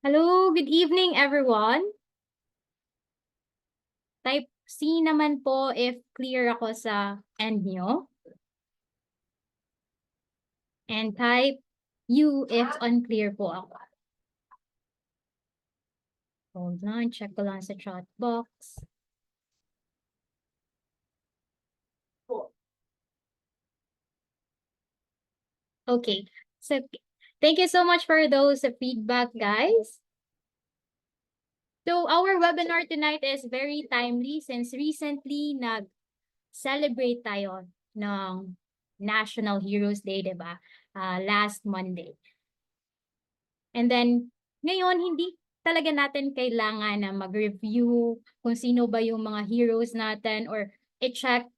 Hello, good evening everyone. Type C naman po if clear ako sa end nyo. And type U if unclear po ako. Hold on, check ko lang sa chat box. Okay, so thank you so much for those feedback, guys. So our webinar tonight is very timely since recently nag-celebrate tayo ng National Heroes Day, diba? Last Monday. And then, ngayon, hindi talaga natin kailangan na mag-review kung sino ba yung mga heroes natin or i-check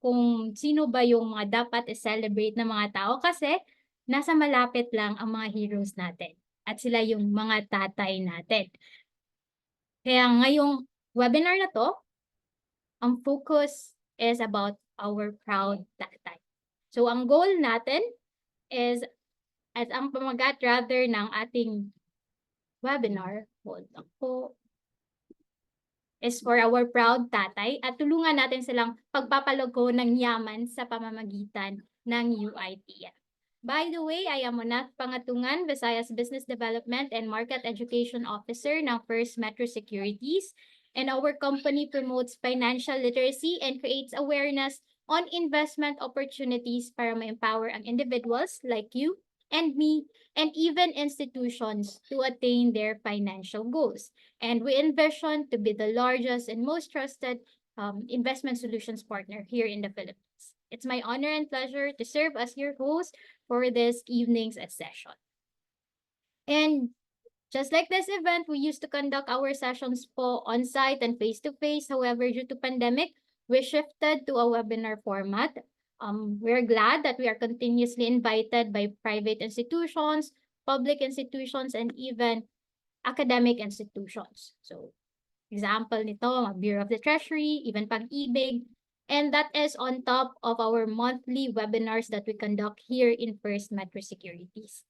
kung sino ba yung mga dapat i-celebrate ng mga tao kasi nasa malapit lang ang mga heroes natin at sila yung mga tatay natin. Kaya ngayong webinar na to, ang focus is about our proud tatay. So ang goal natin is, at ang pamagat rather ng ating webinar, hold on po, is for our proud tatay at tulungan natin silang pagpapalago ng yaman sa pamamagitan ng UITF. By the way, I am Monath Pangatungan, Visayas Business Development and Market Education Officer ng First Metro Securities, and our company promotes financial literacy and creates awareness on investment opportunities para ma-empower ang individuals like you and me and even institutions to attain their financial goals. And we envision to be the largest and most trusted investment solutions partner here in the Philippines. It's my honor and pleasure to serve as your host for this evening's session. And just like this event, we used to conduct our sessions po on-site and face-to-face. However, due to pandemic, we shifted to a webinar format. We're glad that we are continuously invited by private institutions, public institutions, and even academic institutions. So, example nito, Bureau of the Treasury, even Pag-ibig, and that is on top of our monthly webinars that we conduct here in First Metro Securities.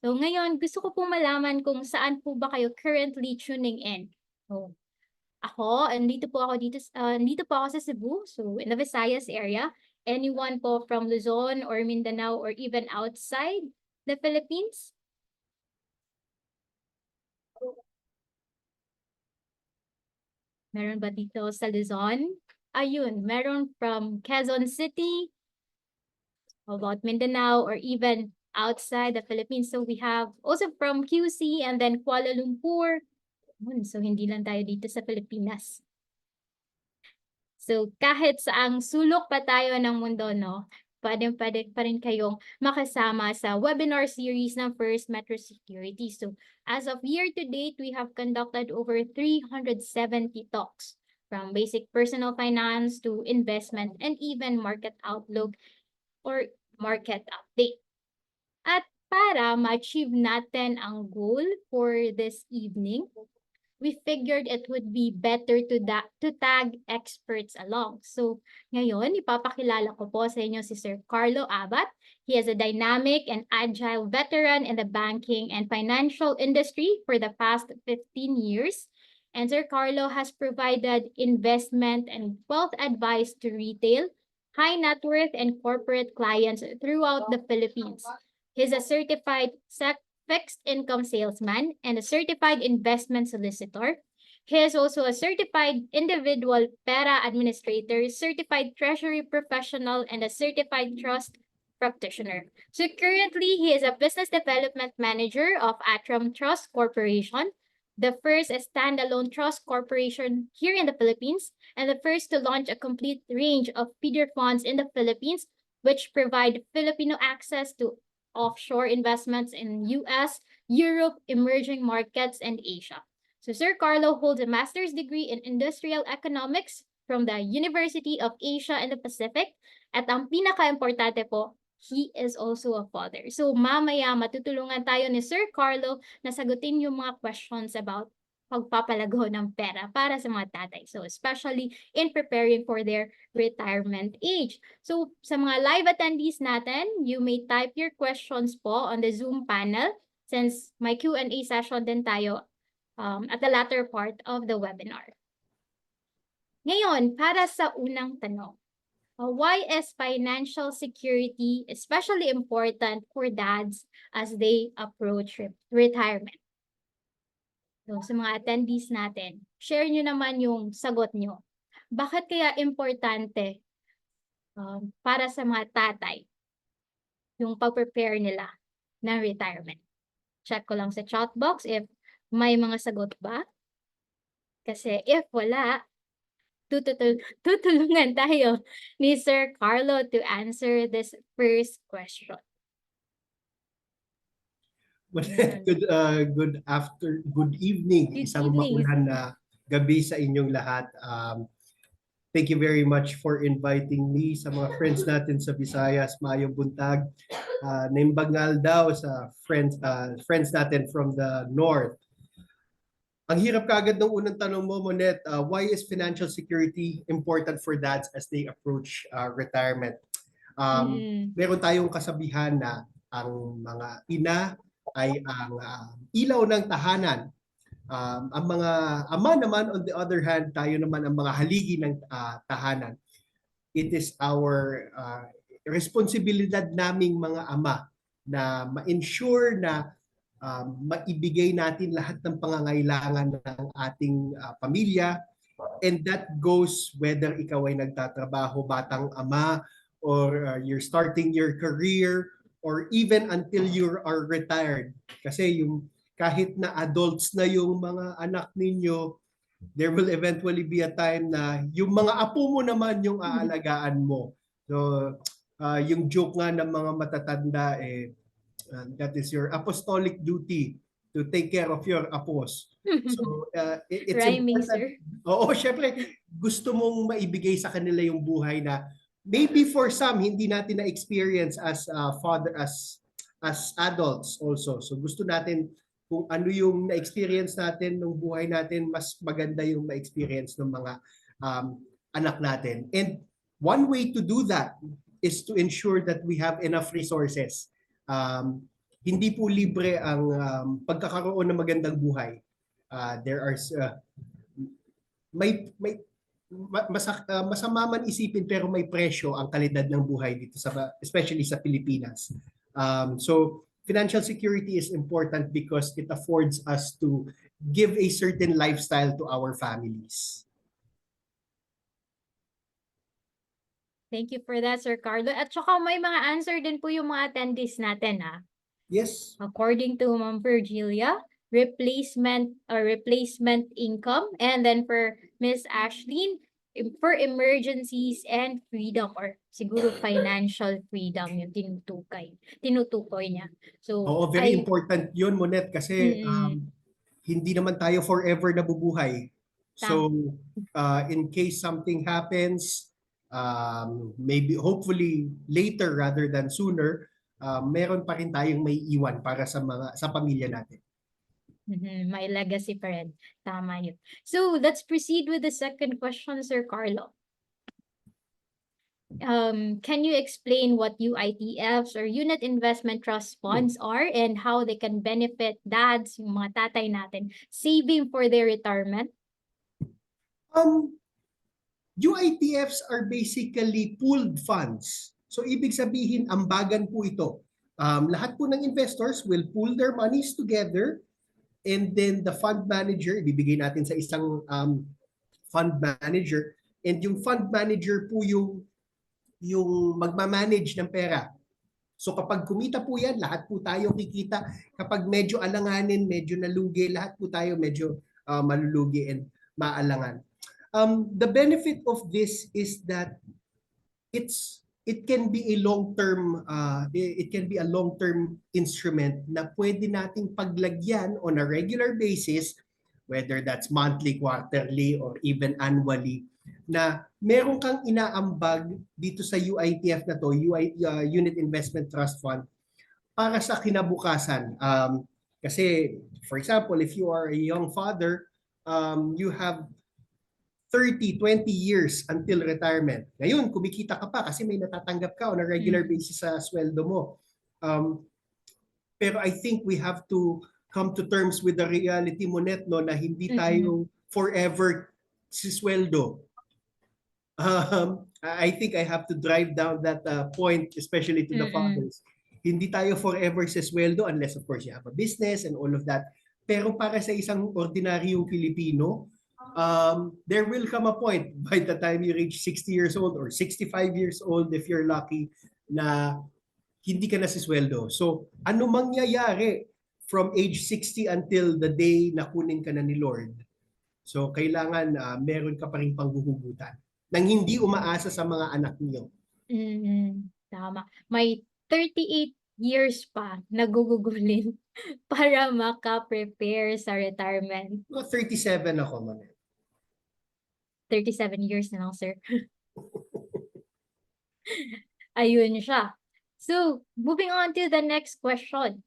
So ngayon, gusto ko pong malaman kung saan po ba kayo currently tuning in. So, andito po ako sa Cebu, so in the Visayas area. Anyone po from Luzon or Mindanao or even outside the Philippines? Meron ba dito sa Luzon? Ayun, meron from Quezon City, about Mindanao, or even outside the Philippines. So we have also from QC and then Kuala Lumpur. So hindi lang tayo dito sa Pilipinas. So kahit saang sulok pa tayo ng mundo, no, pwede pa rin kayong makasama sa webinar series ng First Metro Security. So as of year to date, we have conducted over 370 talks from basic personal finance to investment and even market outlook or market update. At para ma-achieve natin ang goal for this evening, we figured it would be better to tag experts along. So ngayon, ipapakilala ko po sa inyo si Sir Carlo Abat. He is a dynamic and agile veteran in the banking and financial industry for the past 15 years. And Sir Carlo has provided investment and wealth advice to retail, high net worth, and corporate clients throughout the Philippines. He's a certified fixed income salesman and a certified investment solicitor. He is also a certified individual pera administrator, certified treasury professional, and a certified trust practitioner. So currently, he is a business development manager of Atram Trust Corporation, the first standalone trust corporation here in the Philippines, and the first to launch a complete range of feeder funds in the Philippines, which provide Filipino access to offshore investments in US, Europe, emerging markets, and Asia. So Sir Carlo holds a master's degree in industrial economics from the University of Asia and the Pacific. At ang pinaka-importante po, he is also a father. So mamaya matutulungan tayo ni Sir Carlo na sagutin yung mga questions about pagpapalago ng pera para sa mga tatay. So especially in preparing for their retirement age. So sa mga live attendees natin, you may type your questions po on the Zoom panel since may Q&A session din tayo at the latter part of the webinar. Ngayon, para sa unang tanong, why is financial security especially important for dads as they approach retirement? So, sa mga attendees natin, share nyo naman yung sagot nyo. Bakit kaya importante para sa mga tatay yung pag-prepare nila ng retirement? Check ko lang sa chat box if may mga sagot ba. Kasi if wala, tutulungan tayo ni Sir Carlo to answer this first question. Good evening. Good Isang evening. maulan na gabi sa inyong lahat. Thank you very much for inviting me sa mga friends natin sa Visayas. Maayong buntag. Naimbagnal daw sa friends natin from the north. Ang hirap kaagad ng unang tanong mo, Monet, why is financial security important for dads as they approach retirement? Meron tayong kasabihan na ang mga ina ay ang ilaw ng tahanan. Ang mga ama naman, on the other hand, tayo naman ang mga haligi ng tahanan. It is our responsibilidad naming mga ama na ma-ensure na maibigay natin lahat ng pangangailangan ng ating pamilya. And that goes whether ikaw ay nagtatrabaho, batang ama, or you're starting your career, or even until you are retired. Kasi yung kahit na adults na yung mga anak ninyo, there will eventually be a time na yung mga apo mo naman yung aalagaan mo. So, yung joke nga ng mga matatanda, that is your apostolic duty to take care of your apos. So, it's Rhyming, important. sir. Oo, syempre, gusto mong maibigay sa kanila yung buhay na maybe for some hindi natin na-experience as father as adults also. So gusto natin kung ano yung na-experience natin ng buhay natin, mas maganda yung na-experience ng mga anak natin. And one way to do that is to ensure that we have enough resources. Hindi po libre ang pagkakaroon ng magandang buhay. There are masama man isipin pero may presyo ang kalidad ng buhay dito especially sa Pilipinas. So financial security is important because it affords us to give a certain lifestyle to our families. Thank you for that, Sir Carlo. At saka may mga answer din po yung mga attendees natin, ha? Yes. According to Ma'am Virgilia, replacement income, and then for Miss Ashlyn, for emergencies and freedom, or siguro financial freedom yung tinutukoy niya. So, Oo, very important yun, Monet, kasi hindi naman tayo forever nabubuhay. So, in case something happens, maybe hopefully later rather than sooner, meron pa rin tayong may iwan para sa pamilya natin. May legacy pa rin. Tama yun. So, let's proceed with the second question, Sir Carlo. Can you explain what UITFs or Unit Investment Trust Funds are and how they can benefit dads, yung mga tatay natin, saving for their retirement? UITFs are basically pooled funds. So ibig sabihin, ambagan po ito. Lahat po ng investors will pool their monies together, and then the fund manager, ibibigay natin sa isang fund manager, and yung fund manager po yung magmamanage ng pera. So kapag kumita po yan, lahat po tayo kikita. Kapag medyo alanganin, medyo nalugi, lahat po tayo medyo malulugi and maalangan. The benefit of this is that it can be a long-term instrument na pwede nating paglagyan on a regular basis, whether that's monthly, quarterly, or even annually, na meron kang inaambag dito sa UITF na to, Unit Investment Trust Fund, para sa kinabukasan. Kasi, for example, if you are a young father, you have 30, 20 years until retirement. Ngayon, kumikita ka pa kasi may natatanggap ka on a regular basis sa sweldo mo. Pero I think we have to come to terms with the reality, Monet, no, na hindi tayo forever sisweldo. I think I have to drive down that point, especially to the fathers. Hindi tayo forever sisweldo unless of course you have a business and all of that. Pero para sa isang ordinaryong Pilipino, there will come a point by the time you reach 60 years old or 65 years old if you're lucky na hindi ka nasisweldo. So ano mangyayari from age 60 until the day na kunin ka na ni Lord? So kailangan meron ka pa rin panghuhugutan nang hindi umaasa sa mga anak niyo. Tama. May 38 years pa nagugugulin para maka-prepare sa retirement. 37 ako, Monet. 37 years na lang, sir. Ayun siya. So, moving on to the next question.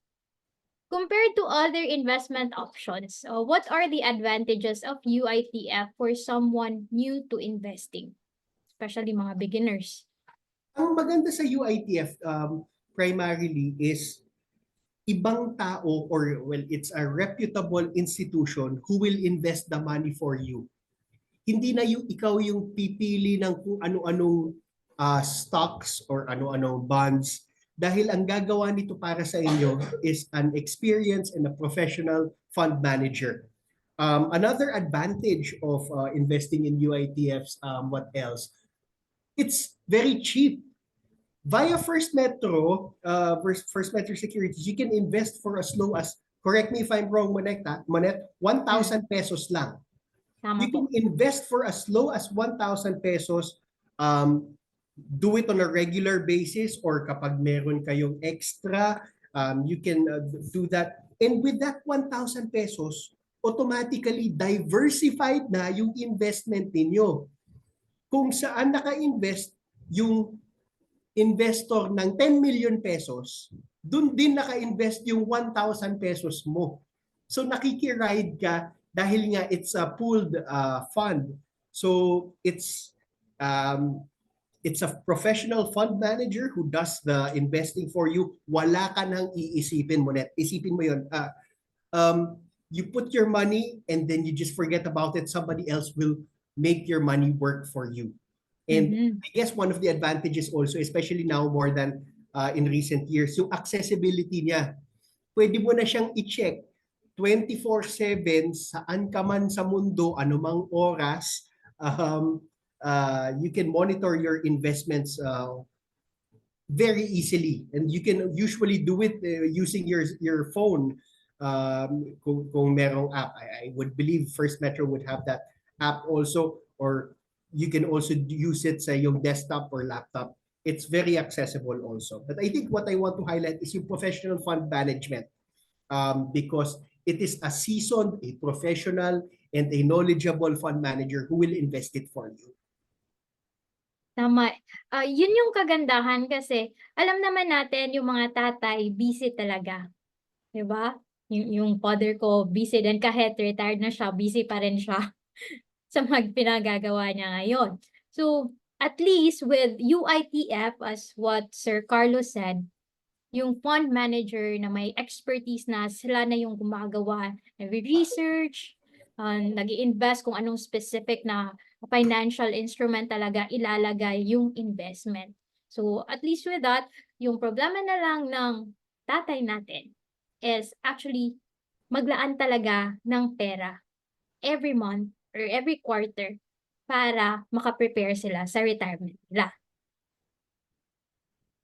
Compared to other investment options, what are the advantages of UITF for someone new to investing, especially mga beginners? Ang maganda sa UITF primarily is ibang tao or well, it's a reputable institution who will invest the money for you. Hindi na ikaw yung pipili ng kung ano-anong stocks or ano-anong bonds. Dahil ang gagawa nito para sa inyo is an experienced and a professional fund manager. Another advantage of investing in UITFs, what else? It's very cheap. Via First Metro Securities, you can invest for as low as, correct me if I'm wrong, Monet, 1,000 pesos lang. Tama You po. can invest for as low as 1,000 pesos. Do it on a regular basis or kapag meron kayong extra, you can do that. And with that 1,000 pesos, automatically diversified na yung investment ninyo. Kung saan naka-invest yung investor ng 10 million pesos, dun din naka-invest yung 1,000 pesos mo. So nakikiride ka dahil nga it's a pooled fund. So it's a professional fund manager who does the investing for you. Wala ka nang iisipin mo net. Isipin mo yun. You put your money and then you just forget about it. Somebody else will make your money work for you. And I guess one of the advantages also, especially now more than in recent years, yung accessibility niya. Pwede mo na siyang i-check 24/7 saan ka man sa mundo, anumang oras. You can monitor your investments very easily, and you can usually do it using your phone. Kung merong app, I would believe First Metro would have that app also, or you can also use it sa yung desktop or laptop. It's very accessible also. But I think what I want to highlight is yung professional fund management, because it is a seasoned, a professional, and a knowledgeable fund manager who will invest it for you. Tama. Yun yung kagandahan kasi alam naman natin yung mga tatay busy talaga. 'Di ba? Yung father ko busy din kahit retired na siya, busy pa rin siya sa mga pinagagawa niya ngayon. So, at least with UITF, as what Sir Carlos said, yung fund manager na may expertise na sila na yung gumagawa, nag-research, nag-i-invest kung anong specific na financial instrument talaga ilalagay yung investment. So, at least with that, yung problema na lang ng tatay natin is actually maglaan talaga ng pera every month or every quarter para makaprepare sila sa retirement nila.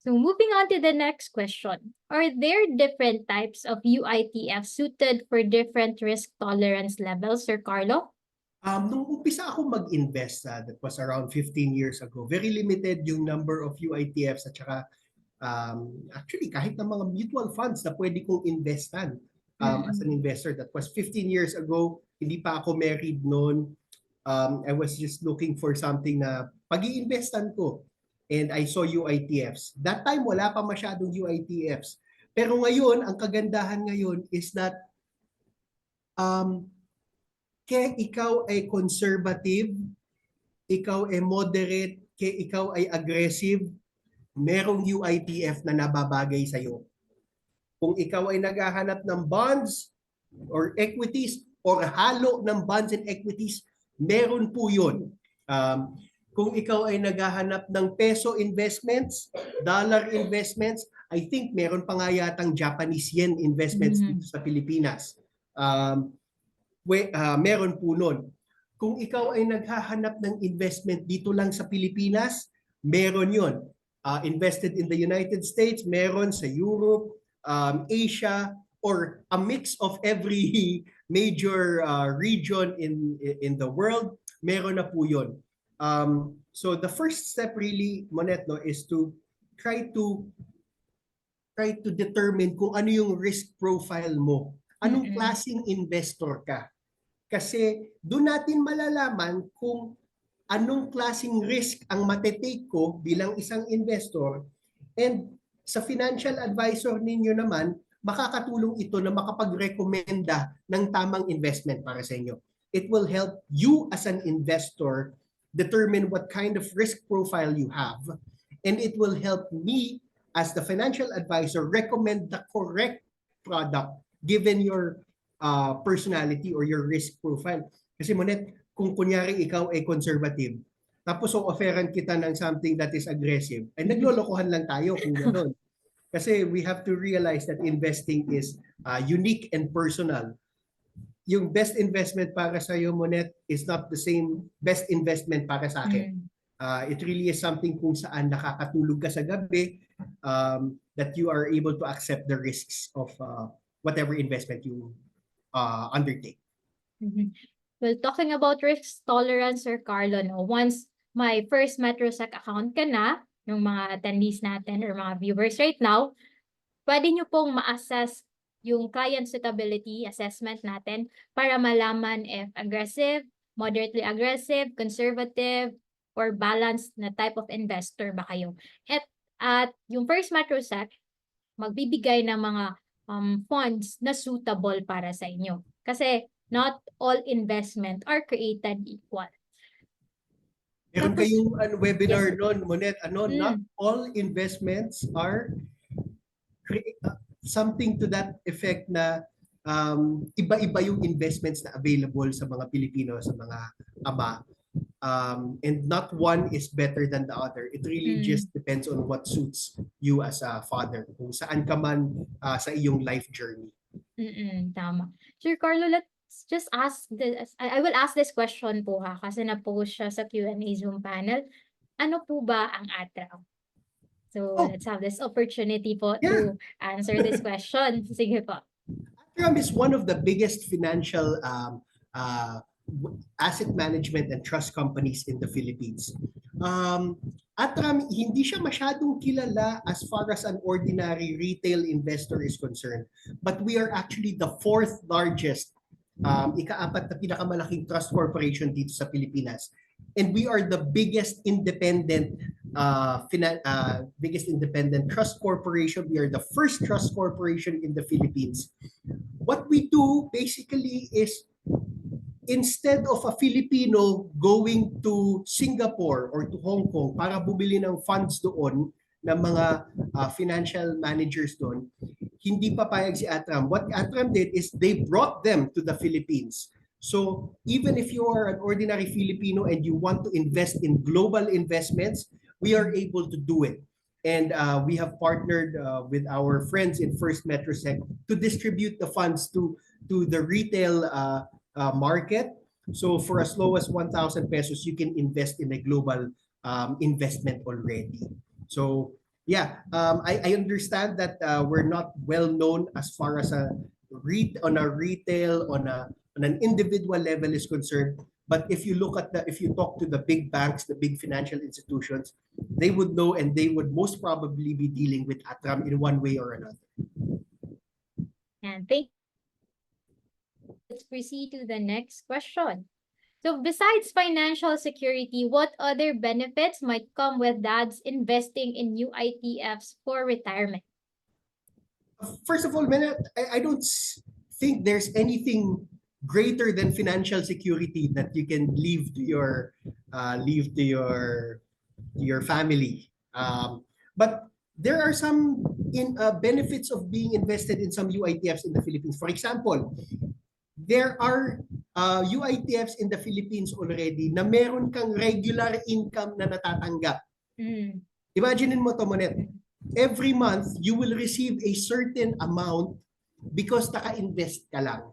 So moving on to the next question. Are there different types of UITF suited for different risk tolerance levels, Sir Carlo? Nung umpisa ako mag-invest, that was around 15 years ago, very limited yung number of UITFs at saka actually kahit ng mga mutual funds na pwede kong investan as an investor. That was 15 years ago. Hindi pa ako married noon. I was just looking for something na pag-iinvestan ko. And I saw UITFs. That time, wala pa masyadong UITFs. Pero ngayon, ang kagandahan ngayon is that kaya ikaw ay conservative, ikaw ay moderate, kaya ikaw ay aggressive, merong UITF na nababagay sa'yo. Kung ikaw ay naghahanap ng bonds or equities or halo ng bonds and equities, meron po yun. Kung ikaw ay naghahanap ng peso investments, dollar investments, I think meron pa nga yatang Japanese yen investments dito sa Pilipinas. Meron po nun. Kung ikaw ay naghahanap ng investment dito lang sa Pilipinas, meron yun. Invested in the United States, meron sa Europe, Asia, or a mix of every major region in the world, meron na po yun. So the first step really, Monet, no, is to try to determine kung ano yung risk profile mo. Anong klaseng investor ka? Kasi doon natin malalaman kung anong klaseng risk ang matetake ko bilang isang investor, and sa financial advisor ninyo naman, makakatulong ito na makapag-recommenda ng tamang investment para sa inyo. It will help you as an investor determine what kind of risk profile you have, and it will help me as the financial advisor recommend the correct product given your personality or your risk profile. Kasi Monet, kung kunyari ikaw ay conservative, tapos offeran kita ng something that is aggressive, ay naglolokohan lang tayo kung gano'n. Kasi we have to realize that investing is unique and personal. Yung best investment para sa iyo, Monet, is not the same best investment para sa akin. It really is something kung saan nakakatulog ka sa gabi, that you are able to accept the risks of whatever investment you undertake. Well, talking about risk tolerance, Sir Carlo, no, once my first Metrosec account ka na, yung mga attendees natin or mga viewers right now, pwede nyo pong ma-assess yung client suitability assessment natin para malaman if aggressive, moderately aggressive, conservative, or balanced na type of investor ba kayo. At yung first Metrosec, magbibigay ng mga funds na suitable para sa inyo. Kasi not all investment are created equal. Meron Tapos, kayong webinar yes. noon, Monet, not all investments are something to that effect na iba-iba yung investments na available sa mga Pilipino, sa mga ama. And not one is better than the other. It really just depends on what suits you as a father, kung saan ka man sa iyong life journey. Tama. Sir Carlo, let's just ask this. I will ask this question po ha, kasi na-post siya sa Q&A Zoom panel. Ano po ba ang ATRAM? So let's have this opportunity po to answer this question. Sige po. ATRAM is one of the biggest financial asset management and trust companies in the Philippines. ATRAM, hindi siya masyadong kilala as far as an ordinary retail investor is concerned. But we are actually the fourth largest, ika-apat na pinakamalaking trust corporation dito sa Pilipinas. And we are the biggest independent trust corporation. We are the first trust corporation in the Philippines. What we do basically is, instead of a Filipino going to Singapore or to Hong Kong para bumili ng funds doon ng mga financial managers doon, hindi papayag si ATRAM. What ATRAM did is they brought them to the Philippines. So even if you are an ordinary Filipino and you want to invest in global investments, we are able to do it. And we have partnered with our friends in First Metrosec to distribute the funds to the retail market. So for as low as 1,000 pesos, you can invest in a global investment already. So yeah, I understand that we're not well known as far as on an individual level is concerned. But if you talk to the big banks, the big financial institutions, they would know, and they would most probably be dealing with ATRAM in one way or another. And let's proceed to the next question. So besides financial security, what other benefits might come with dads investing in new ETFs for retirement? First of all, I don't think there's anything greater than financial security that you can leave to your family. But there are some benefits of being invested in some UITFs in the Philippines. For example, there are UITFs in the Philippines already na meron kang regular income na natatanggap. Mm. Imagine mo to, Monet. Every month, you will receive a certain amount because naka-invest ka lang.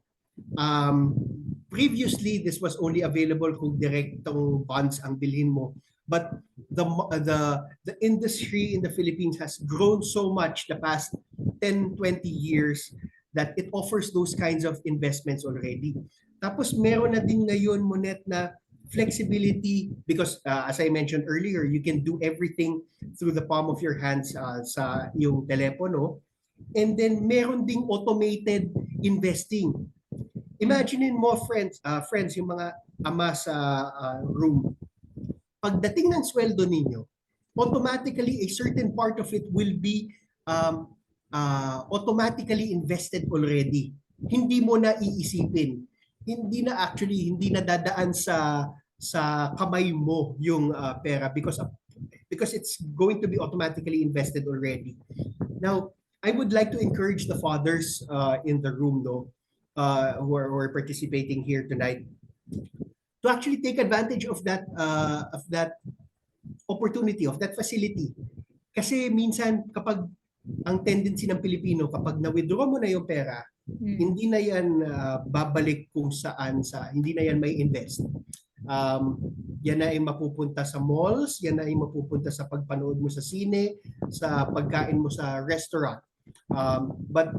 Previously, this was only available kung direktong bonds ang bilhin mo. But the industry in the Philippines has grown so much the past 10, 20 years that it offers those kinds of investments already. Tapos meron na din ngayon, Monet, na flexibility because as I mentioned earlier, you can do everything through the palm of your hands sa yung telepono. And then meron ding automated investing. Imagine mo, friends, yung mga ama sa room, pagdating ng sweldo ninyo, automatically a certain part of it will be automatically invested already. Hindi mo na iisipin. Hindi na dadaan sa kamay mo yung pera because it's going to be automatically invested already. Now, I would like to encourage the fathers in the room who are participating here tonight to actually take advantage of that opportunity, of that facility. Kasi minsan kapag ang tendency ng Pilipino, kapag na-withdraw mo na yung pera, hindi na yan babalik kung saan hindi na yan may invest. Yan na ay mapupunta sa malls, yan na ay mapupunta sa pagpanood mo sa sine, sa pagkain mo sa restaurant. But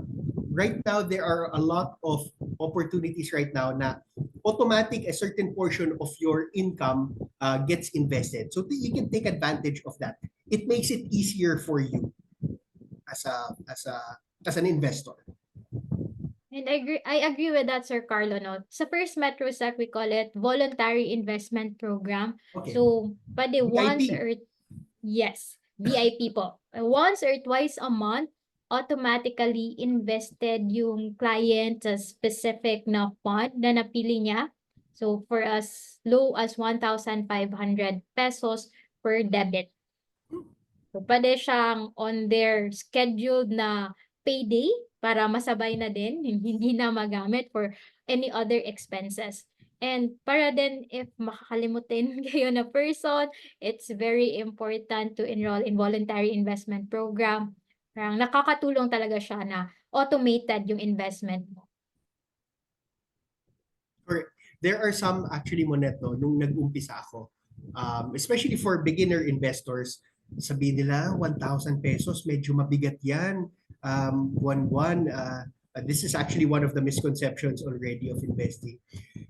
right now, there are a lot of opportunities right now na automatic a certain portion of your income gets invested. So you can take advantage of that. It makes it easier for you as an investor. And I agree with that, Sir Carlo. No? Sa First Metro Sec, we call it Voluntary Investment Program. Okay. So, pwede once VIP. or, yes, VIP po. Once or twice a month, automatically invested yung client sa specific na fund na napili niya. So, for as low as 1,500 pesos per debit. So, pwede siyang on their scheduled na payday para masabay na din, hindi na magamit for any other expenses. And para din if makakalimutin kayo na person, it's very important to enroll in voluntary investment program. Parang nakakatulong talaga siya na automated yung investment mo. There are some actually, Monet, nung nag-umpisa ako, especially for beginner investors, sabihin nila 1,000 pesos, medyo mabigat yan. This is actually one of the misconceptions already of investing.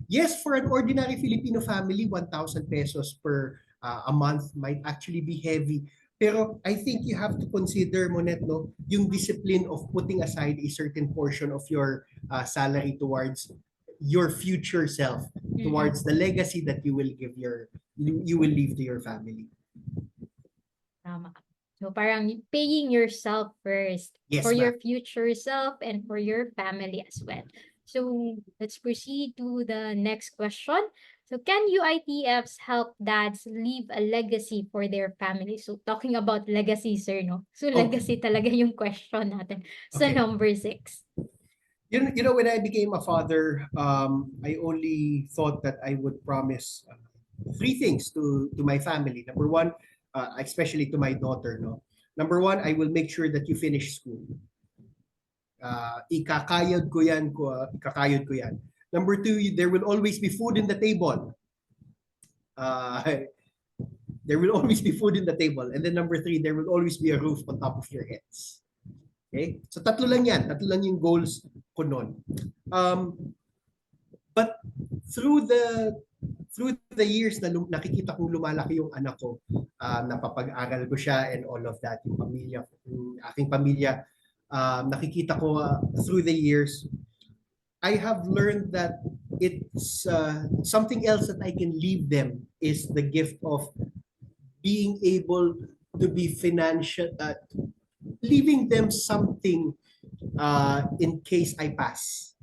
Yes, for an ordinary Filipino family, 1,000 pesos per a month might actually be heavy. Pero I think you have to consider, Monet, yung discipline of putting aside a certain portion of your salary towards your future self, towards the legacy that you will leave to your family. Tama. So parang paying yourself first, Yes, for your ma'am. future self and for your family as well. So let's proceed to the next question. So can UITFs help dads leave a legacy for their family? So talking about legacy, sir, no? So Okay. legacy talaga yung question natin sa Okay. number 6. You know, when I became a father, I only thought that I would promise 3 things to my family. Number 1, especially to my daughter, Number 1, I will make sure that you finish school. Ikakayod ko yan. Number 2, there will always be food in the table. There will always be food in the table. And then number 3, there will always be a roof on top of your heads. Okay? So tatlo lang yung goals ko nun. But through the years na nakikita kong lumalaki yung anak ko, napapag-aral ko siya and all of that, yung aking pamilya, nakikita ko through the years, I have learned that it's something else that I can leave them is the gift of being able to be financial, leaving them something in case I pass.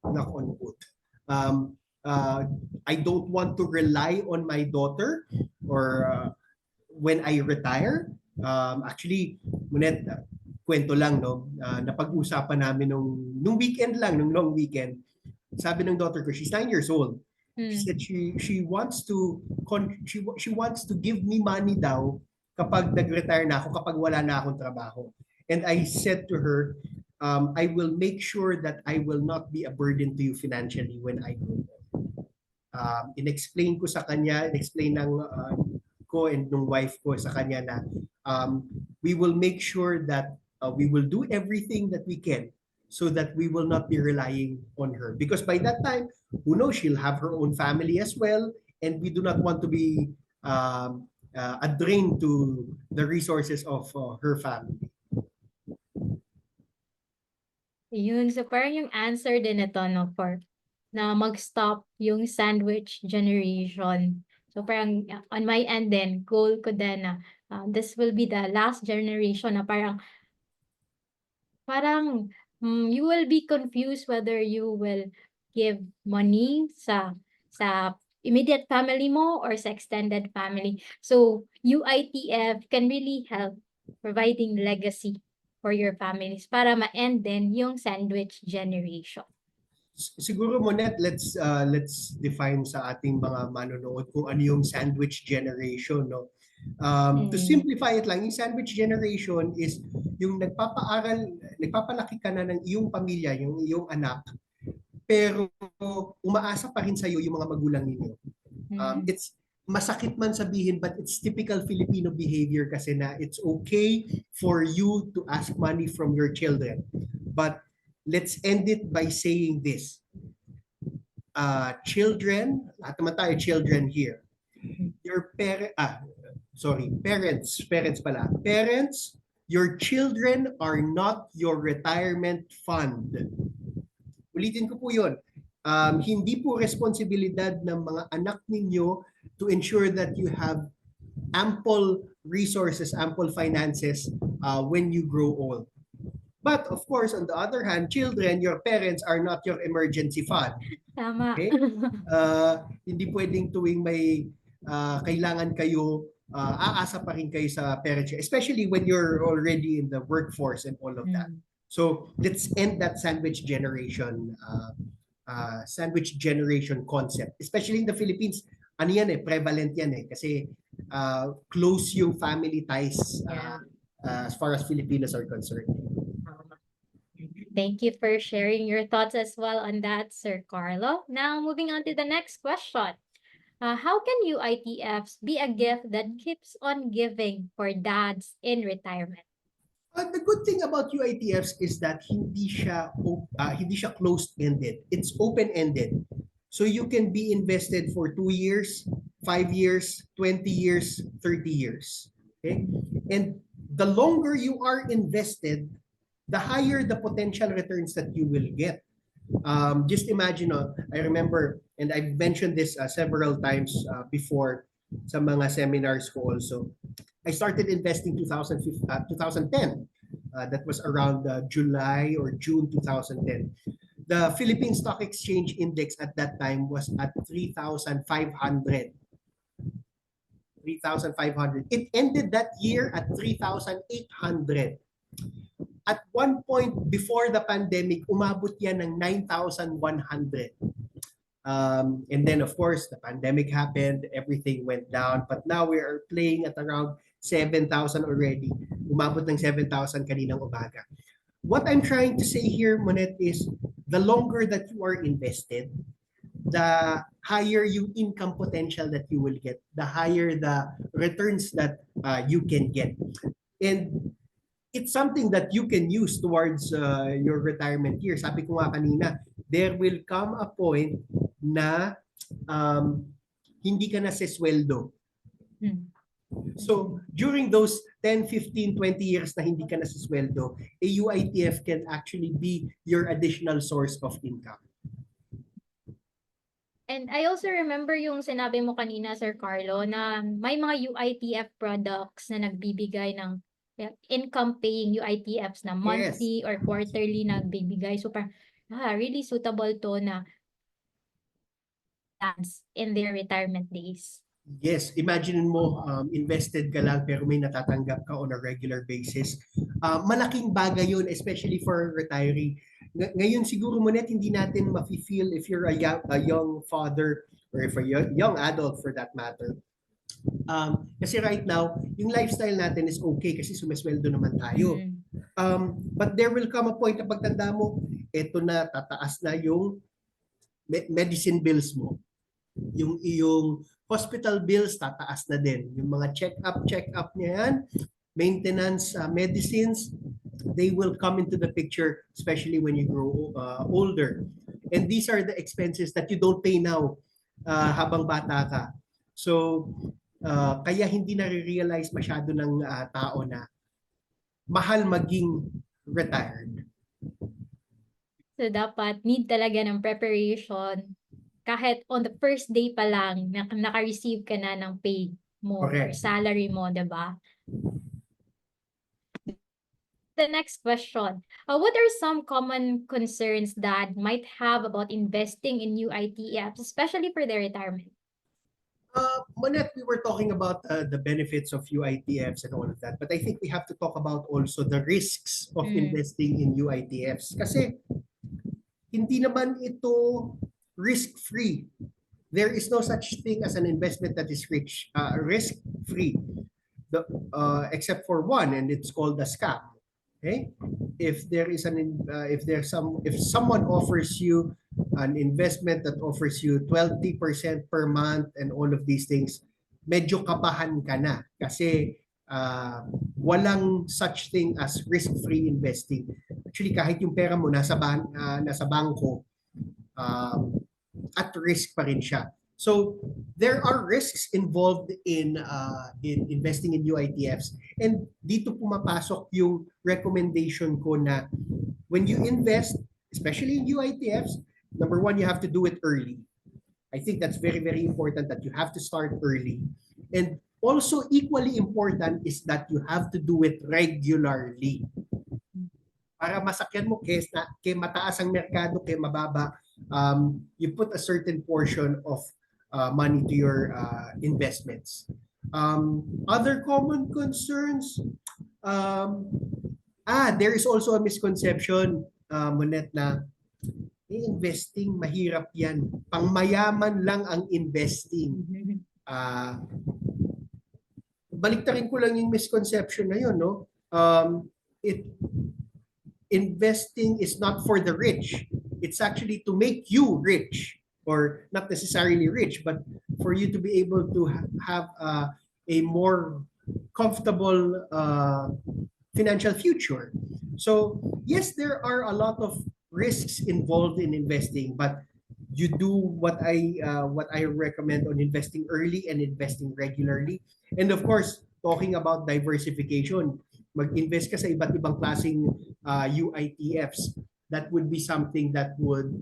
Knock on wood. I don't want to rely on my daughter or when I retire. Actually, Monet, kwento lang, no? Napag-usapan namin nung weekend lang, nung long weekend. Sabi ng daughter ko, she's 9 years old. She Mm. said she wants to she wants to give me money daw kapag nag-retire na ako, kapag wala na akong trabaho. And I said to her, I will make sure that I will not be a burden to you financially when I grow old. In-explain ko sa kanya, in-explain ng ko and ng wife ko sa kanya na we will make sure that we will do everything that we can so that we will not be relying on her. Because by that time, who knows, she'll have her own family as well, and we do not want to be a drain to the resources of her family. Yun, so parang yung answer din ito, no, for na mag-stop yung sandwich generation. So parang on my end din, goal ko din na this will be the last generation na parang you will be confused whether you will give money sa immediate family mo or sa extended family. So UITF can really help providing legacy for your families para ma-end din yung sandwich generation. Siguro Monet, let's define sa ating mga manonood kung ano yung sandwich generation, no? To simplify it lang, yung sandwich generation is yung nagpapalaki ka na ng iyong pamilya, yung iyong anak, pero umaasa pa rin sa iyo yung mga magulang ninyo. It's masakit man sabihin, but it's typical Filipino behavior kasi na it's okay for you to ask money from your children. But let's end it by saying this. Children, lahat naman tayo children here. Parents pala. Parents, your children are not your retirement fund. Ulitin ko po yun. Hindi po responsibilidad ng mga anak ninyo to ensure that you have ample resources, ample finances when you grow old. But of course, on the other hand, children, your parents are not your emergency fund. Tama. Okay? Hindi pwedeng tuwing may kailangan kayo, aasa pa rin kayo sa parents, especially when you're already in the workforce and all of that. So let's end that sandwich generation concept. Especially in the Philippines, ano yan prevalent yan kasi close yung family ties as far as Filipinos are concerned. Thank you for sharing your thoughts as well on that, Sir Carlo. Now, moving on to the next question. How can UITFs be a gift that keeps on giving for dads in retirement? The good thing about UITFs is that hindi siya closed-ended. It's open-ended. So you can be invested for 2 years, 5 years, 20 years, 30 years. Okay? And the longer you are invested, the higher the potential returns that you will get. Just imagine, I remember, and I've mentioned this several times before sa mga seminars ko also. I started investing 2010. That was around July or June 2010. The Philippine Stock Exchange Index at that time was at 3,500. 3,500. It ended that year at 3,800. At one point before the pandemic, umabot yan ng 9,100. And then of course, the pandemic happened, everything went down. But now we are playing at around 7,000 already. Umabot ng 7,000 kaninang umaga. What I'm trying to say here, Monet, is the longer that you are invested, the higher yung income potential that you will get, the higher the returns that you can get. And it's something that you can use towards your retirement years. Sabi ko nga kanina, there will come a point na hindi ka na sesweldo. So during those 10, 15, 20 years na hindi ka na sesweldo, a UITF can actually be your additional source of income. And I also remember yung sinabi mo kanina, Sir Carlo, na may mga UITF products na nagbibigay ng income-paying UITFs na monthly or quarterly nagbibigay. So parang, really suitable to na in their retirement days. Yes, imagine mo invested ka lang pero may natatanggap ka on a regular basis. Malaking bagay yun, especially for retiree. Ngayon siguro Monet, hindi natin mafe-feel if you're a young father or if a young adult for that matter. Kasi right now, yung lifestyle natin is okay kasi sumesweldo naman tayo. Mm. But there will come a point na pagtanda mo, eto na, tataas na yung medicine bills mo. Yung iyong hospital bills, tataas na din. Yung mga check-up niya yan, maintenance, medicines, they will come into the picture, especially when you grow older. And these are the expenses that you don't pay now habang bata ka. So, kaya hindi na-realize masyado ng tao na mahal maging retired. So, dapat need talaga ng preparation. Kahit on the first day pa lang, naka-receive ka na ng pay mo or Correct. salary mo, diba? The next question. What are some common concerns that might have about investing in new ETFs, especially for their retirement? Monet, we were talking about the benefits of UITFs and all of that, but I think we have to talk about also the risks of investing in UITFs. Kasi hindi naman ito risk-free. There is no such thing as an investment that is risk-free, except for one, and it's called a scam. Okay, if someone offers you an investment that offers you 20% per month and all of these things, medyo kabahan ka na kasi walang such thing as risk-free investing. Actually, kahit yung pera mo nasa bangko, at risk pa rin siya. So there are risks involved in investing in UITFs, and dito pumapasok yung recommendation ko na when you invest, especially in UITFs, number one, you have to do it early. I think that's very, very important that you have to start early. And also equally important is that you have to do it regularly. Para masakyan mo, kaya mataas ang merkado, kaya mababa, you put a certain portion of money to your investments. Other common concerns, there is also a misconception, Monet, na investing, mahirap yan. Pangmayaman lang ang investing. Baliktarin ko lang yung misconception na yun, no? Investing is not for the rich. It's actually to make you rich, or not necessarily rich, but for you to be able to have a more comfortable financial future. So yes, there are a lot of risks involved in investing, but you do what I recommend on investing early and investing regularly. And of course, talking about diversification, mag-invest ka sa iba't ibang klaseng UITFs. That would be something that would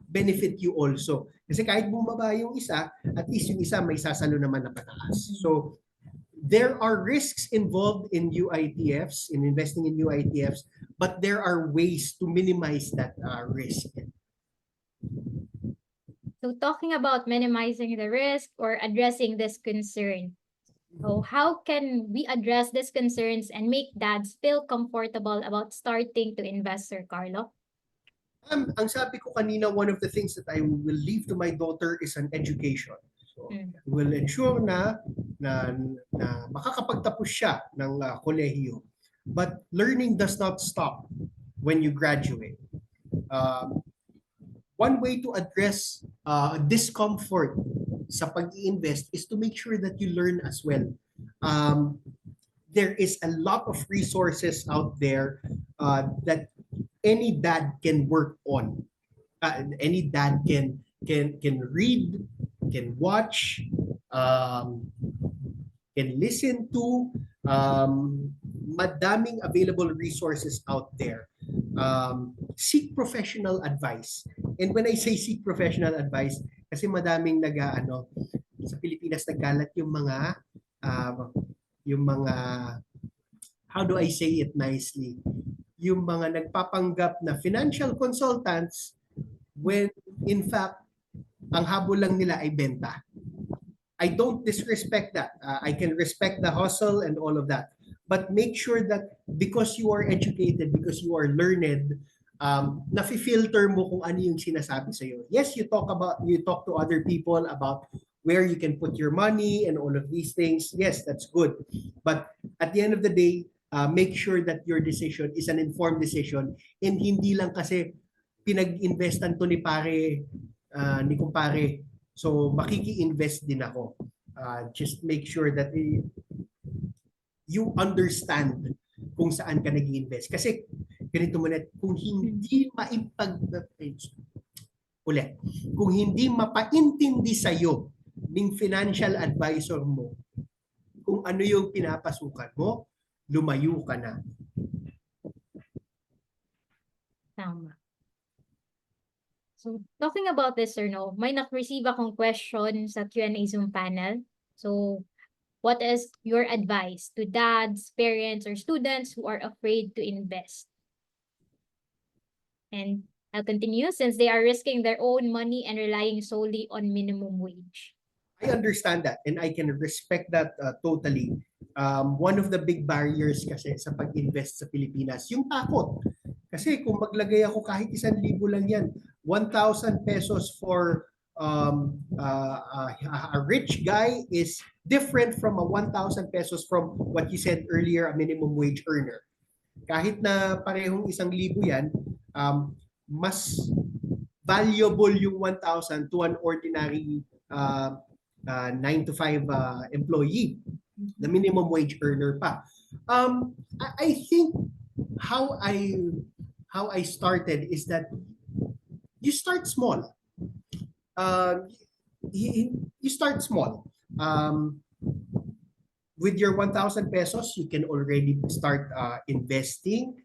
benefit you also. Kasi kahit bumaba yung isa, at least yung isa may sasalo naman na pataas. So there are risks involved in UITFs, in investing in UITFs, but there are ways to minimize that risk. So talking about minimizing the risk or addressing this concern, so how can we address these concerns and make dads feel comfortable about starting to invest, Sir Carlo? Ang sabi ko kanina, one of the things that I will leave to my daughter is an education. So, will ensure na makakapagtapos siya ng kolehiyo. But learning does not stop when you graduate. One way to address discomfort sa pag-i-invest is to make sure that you learn as well. There is a lot of resources out there that any dad can work on. Any dad can read, can watch, can listen to. Madaming available resources out there. Seek professional advice. And when I say seek professional advice, kasi madaming sa Pilipinas nagkalat yung mga how do I say it nicely? Yung mga nagpapanggap na financial consultants when in fact ang habol lang nila ay benta. I don't disrespect that. I can respect the hustle and all of that. But make sure that because you are educated, because you are learned, nafi-filter mo kung ano yung sinasabi sa'yo. Yes, you talk to other people about where you can put your money and all of these things. Yes, that's good. But at the end of the day, make sure that your decision is an informed decision and hindi lang kasi pinag-investan to ni pare, ni kumpare. So makiki-invest din ako. Just make sure that you understand kung saan ka nag-invest. Kasi ganito mo na, kung hindi kung hindi mapaintindi sa'yo ng financial advisor mo kung ano yung pinapasukan mo, lumayo ka na. Tama. So, talking about this, sir, no, may receive akong question sa Q&A Zoom panel. So, what is your advice to dads, parents, or students who are afraid to invest? And I'll continue, since they are risking their own money and relying solely on minimum wage. I understand that and I can respect that totally. One of the big barriers kasi sa pag-invest sa Pilipinas, yung takot. Kasi kung maglagay ako kahit 1,000 lang yan, 1,000 pesos for a rich guy is different from a 1,000 pesos from what you said earlier, a minimum wage earner. Kahit na parehong 1,000 yan, mas valuable yung 1,000 to an ordinary 9 to 5 employee, the minimum wage earner pa. I think how I started is that you start small. You start small. With your 1,000 pesos, you can already start investing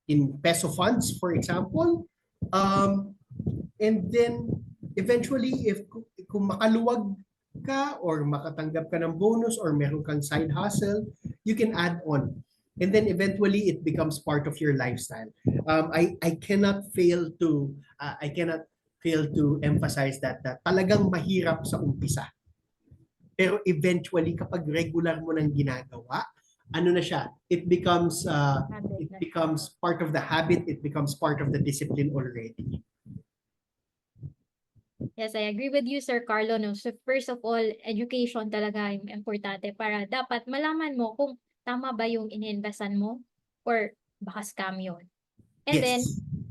in peso funds, for example. And then eventually, kung makaluwag ka or makatanggap ka ng bonus or meron kang side hustle, you can add on. And then eventually it becomes part of your lifestyle. I cannot fail to emphasize that talagang mahirap sa umpisa. Pero eventually kapag regular mo nang ginagawa, ano na siya? It becomes part of the habit, it becomes part of the discipline already. Yes, I agree with you, Sir Carlo. No? So first of all, education talaga yung importante para dapat malaman mo kung tama ba yung ininvestan mo or baka scam yun. And then,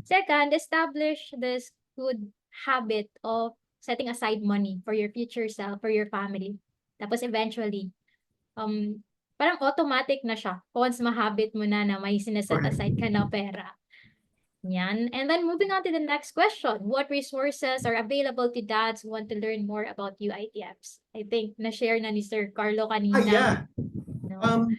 second, establish this good habit of setting aside money for your future self, for your family. Tapos eventually, parang automatic na siya once ma-habit mo na may sineset aside ka na pera. Yan. And then moving on to the next question. What resources are available to dads who want to learn more about UITFs? I think na-share na ni Sir Carlo kanina. Yeah. No?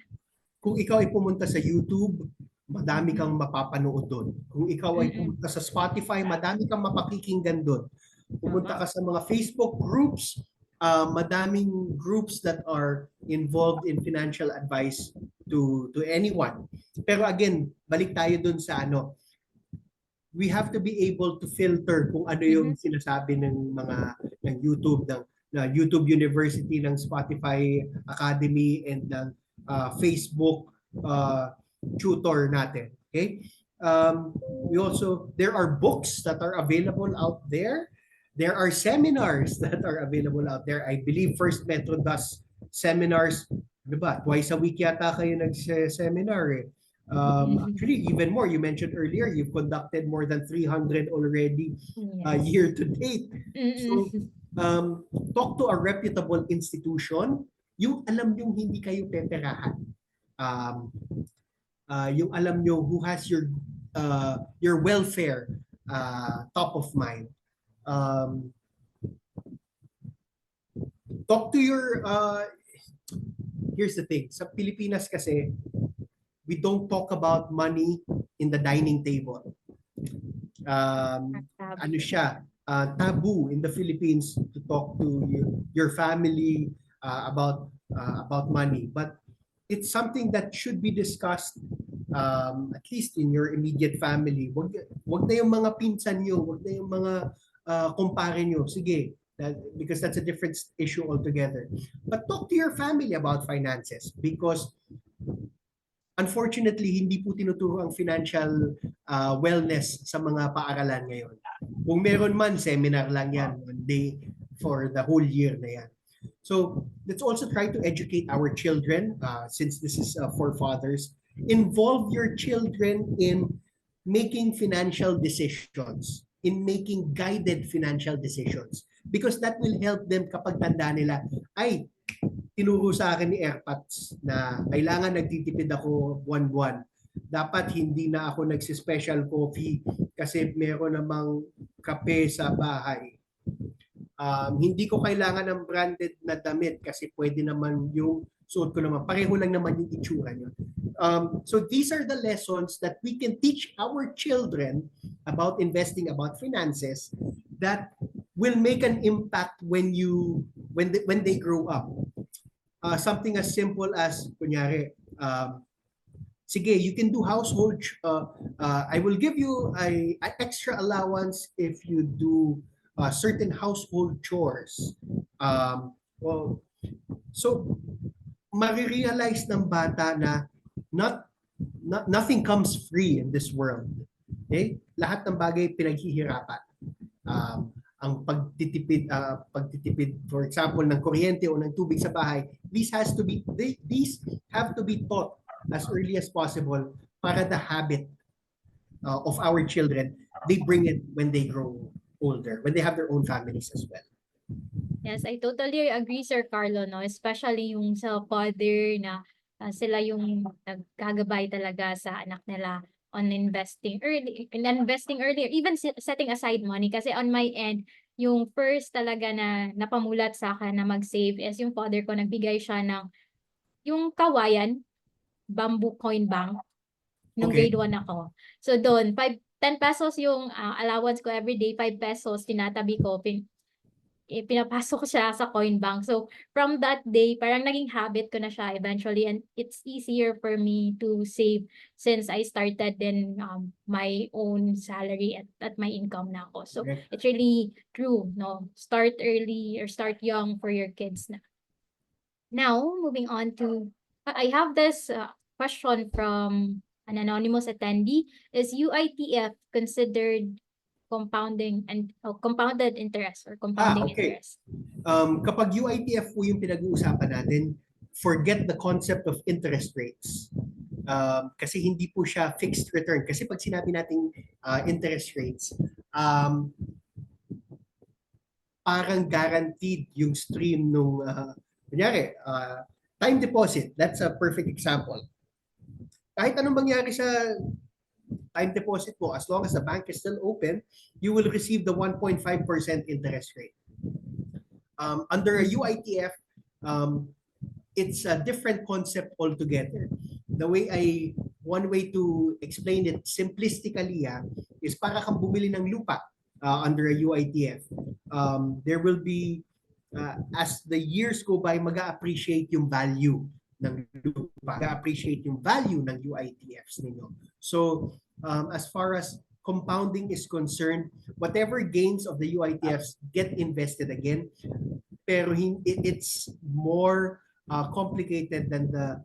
Kung ikaw ay pumunta sa YouTube, madami kang mapapanood doon. Kung ikaw ay pumunta sa Spotify, madami kang mapakikinggan doon. Pumunta ka sa mga Facebook groups, madaming groups that are involved in financial advice to anyone. Pero again, balik tayo doon sa we have to be able to filter kung ano yung sinasabi ng YouTube, ng YouTube University, ng Spotify Academy, and ng Facebook tutor natin. Okay? There are books that are available out there. There are seminars that are available out there. I believe First Metro does seminars, diba? Twice a week yata kayo nag-seminar eh. Actually, even more. You mentioned earlier, you've conducted more than 300 already year to date. So, talk to a reputable institution. Yung alam nyo hindi kayo peperahan. Yung alam nyo who has your welfare top of mind. Talk to your... here's the thing. Sa Pilipinas kasi, we don't talk about money in the dining table. Ano siya? Taboo in the Philippines to talk to your family about money. But it's something that should be discussed at least in your immediate family. Wag na yung mga pinsan nyo, wag na yung mga kumpare nyo. Sige, because that's a different issue altogether. But talk to your family about finances because unfortunately, hindi po tinuturo ang financial wellness sa mga paaralan ngayon. Kung meron man, seminar lang yan, one day for the whole year na yan. So let's also try to educate our children, since this is for fathers. Involve your children in making financial decisions, in making guided financial decisions. Because that will help them kapag tanda nila, ay, tinuro sa akin ni Airpods na kailangan nagtitipid ako buwan-buwan. Dapat hindi na ako nagsi-special coffee kasi meron namang kape sa bahay. Hindi ko kailangan ng branded na damit kasi pwede naman yung suot ko naman. Pareho lang naman yung itsura nyo. So these are the lessons that we can teach our children about investing, about finances, that will make an impact when they grow up. Something as simple as, kunyari, sige, you can do household, I will give you an extra allowance if you do certain household chores. Well, so, marirealize ng bata na nothing comes free in this world. Okay? Lahat ng bagay pinaghihirapan. Ang pagtitipid, for example, ng kuryente o ng tubig sa bahay, these have to be taught as early as possible para the habit of our children, they bring it when they grow older, when they have their own families as well. Yes, I totally agree, Sir Carlo, no? Especially yung sa father na sila yung nagkagabay talaga sa anak nila on investing earlier, even setting aside money. Kasi on my end, yung first talaga na napamulat sa akin na mag-save is yung father ko, nagbigay siya ng yung kawayan, bamboo coin bank, nung Okay. grade 1 ako. So doon, 10 pesos yung allowance ko everyday, 5 pesos tinatabi ko, pinapasok ko siya sa coin bank. So from that day, parang naging habit ko na siya eventually, and it's easier for me to save since I started in my own salary at my income na ako. So Okay. it's really true, no? Start early or start young for your kids na. Now, moving on to, I have this question from an anonymous attendee. Is UITF considered compounded interest or compounding Okay. interest? Kapag UITF po yung pinag-uusapan natin, forget the concept of interest rates. Kasi hindi po siya fixed return. Kasi pag sinabi nating interest rates, parang guaranteed yung stream nung, kunyari, time deposit. That's a perfect example. Kahit anong mangyari sa time deposit mo, as long as the bank is still open, you will receive the 1.5% interest rate. Under a UITF, it's a different concept altogether. One way to explain it simplistically is para kang bumili ng lupa under a UITF. There will be, as the years go by, mag-appreciate yung value ng lupa, mag-appreciate yung value ng UITFs ninyo. So, as far as compounding is concerned, whatever gains of the UITFs get invested again, pero it's more complicated than the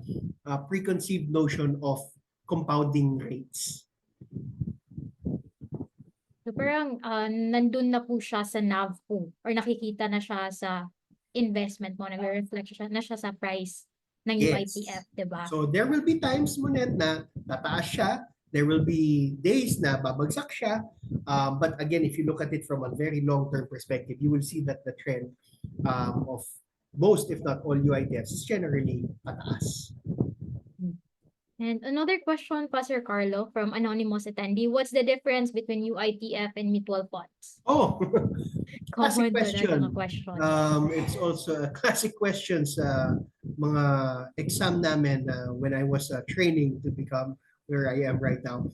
preconceived notion of compounding rates. So parang nandun na po siya sa NAV po, or nakikita na siya sa investment mo, nag-reflect na siya sa price ng UITF, diba? So there will be times, Monet, na tataas siya. There will be days na babagsak siya. But again, if you look at it from a very long-term perspective, you will see that the trend of most, if not all, UITFs is generally pataas. And another question, Pastor Carlo, from anonymous attendee, what's the difference between UITF and mutual funds? Oh, Common classic question. talaga question. It's also a classic question sa mga exam namin when I was training to become where I am right now.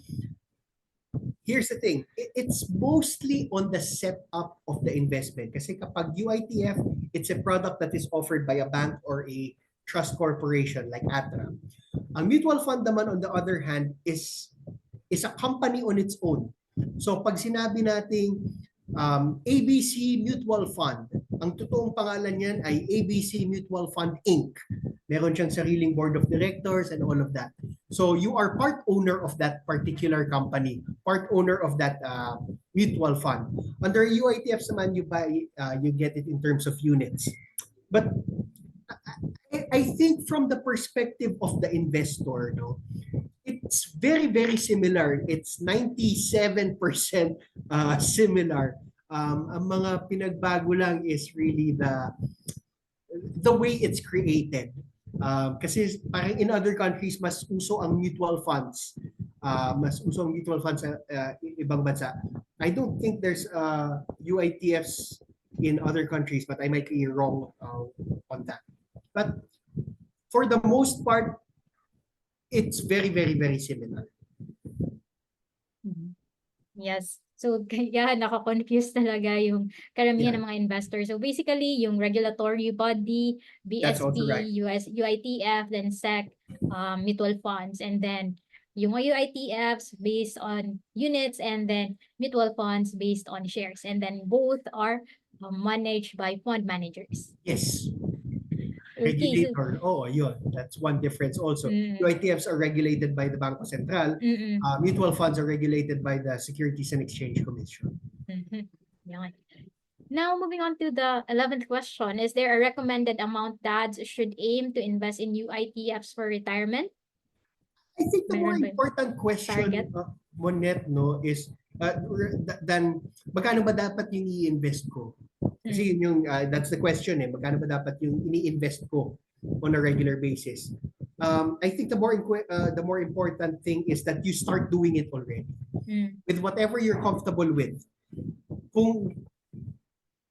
Here's the thing, it's mostly on the setup of the investment. Kasi kapag UITF, it's a product that is offered by a bank or a trust corporation like ATRA. A mutual fund naman, on the other hand, is a company on its own. So pag sinabi nating ABC Mutual Fund, ang totoong pangalan niyan ay ABC Mutual Fund Inc. Meron siyang sariling board of directors and all of that. So you are part owner of that particular company, part owner of that mutual fund. Under UITFs naman, you get it in terms of units. But I think from the perspective of the investor, no, it's very, very similar. It's 97% similar. Ang mga pinagbago lang is really the way it's created. Kasi parang in other countries, mas uso ang mutual funds. Mas uso ang mutual funds sa ibang bansa. I don't think there's UITFs in other countries, but I might be wrong on that. But for the most part, it's very, very, very similar. Yes. So, kaya nakakonfuse talaga yung karamihan Yeah. ng mga investors. So, basically, yung regulatory body, That's also right. BSB, UITF, then SEC, mutual funds, and then yung mga UITFs based on units, and then mutual funds based on shares. And then both are managed by fund managers. Yes. Okay, so, Regulator. Oh, yun. That's one difference also. UITFs are regulated by the Bangko Sentral. Mutual funds are regulated by the Securities and Exchange Commission. Yan. Now, moving on to the 11th question. Is there a recommended amount dads should aim to invest in UITFs for retirement? I think the more Meron ba yung important question, target? Monet, no, is then magkano ba dapat yung i-invest ko? Kasi yun yung, that's the question eh, magkano ba dapat yung ini-invest ko on a regular basis? I think the more important thing is that you start doing it already. With whatever you're comfortable with.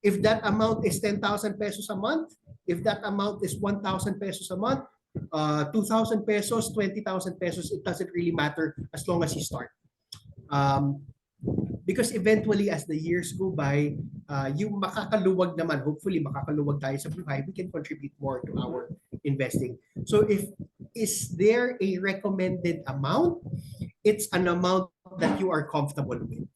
If that amount is 10,000 pesos a month, if that amount is 1,000 pesos a month, 2,000 pesos, 20,000 pesos, it doesn't really matter as long as you start. Because eventually, as the years go by, yung makakaluwag naman, hopefully makakaluwag tayo sa buhay, we can contribute more to our investing. So is there a recommended amount? It's an amount that you are comfortable with.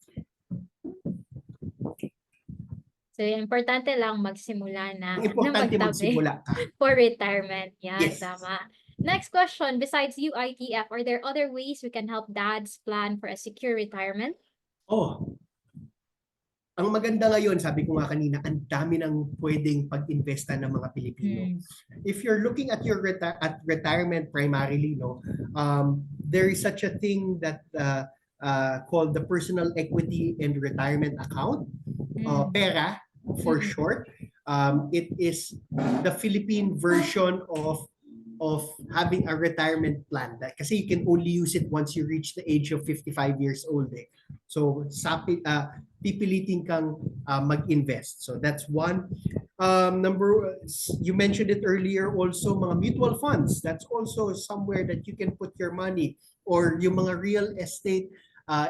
So, importante lang magsimula na Importante magsimula ka. for retirement. Yan, Yes. tama. Next question, besides UITF, are there other ways we can help dads plan for a secure retirement? Oh, ang maganda ngayon, sabi ko nga kanina, ang dami ng pwedeng pag-investa ng mga Pilipino. If you're looking at your retirement primarily, no, there is such a thing that called the Personal Equity and Retirement Account, PERA for short. It is the Philippine version of having a retirement plan. Kasi you can only use it once you reach the age of 55 years old. Eh. So, pipilitin kang mag-invest. So, that's one. You mentioned it earlier also, mga mutual funds. That's also somewhere that you can put your money. Or yung mga real estate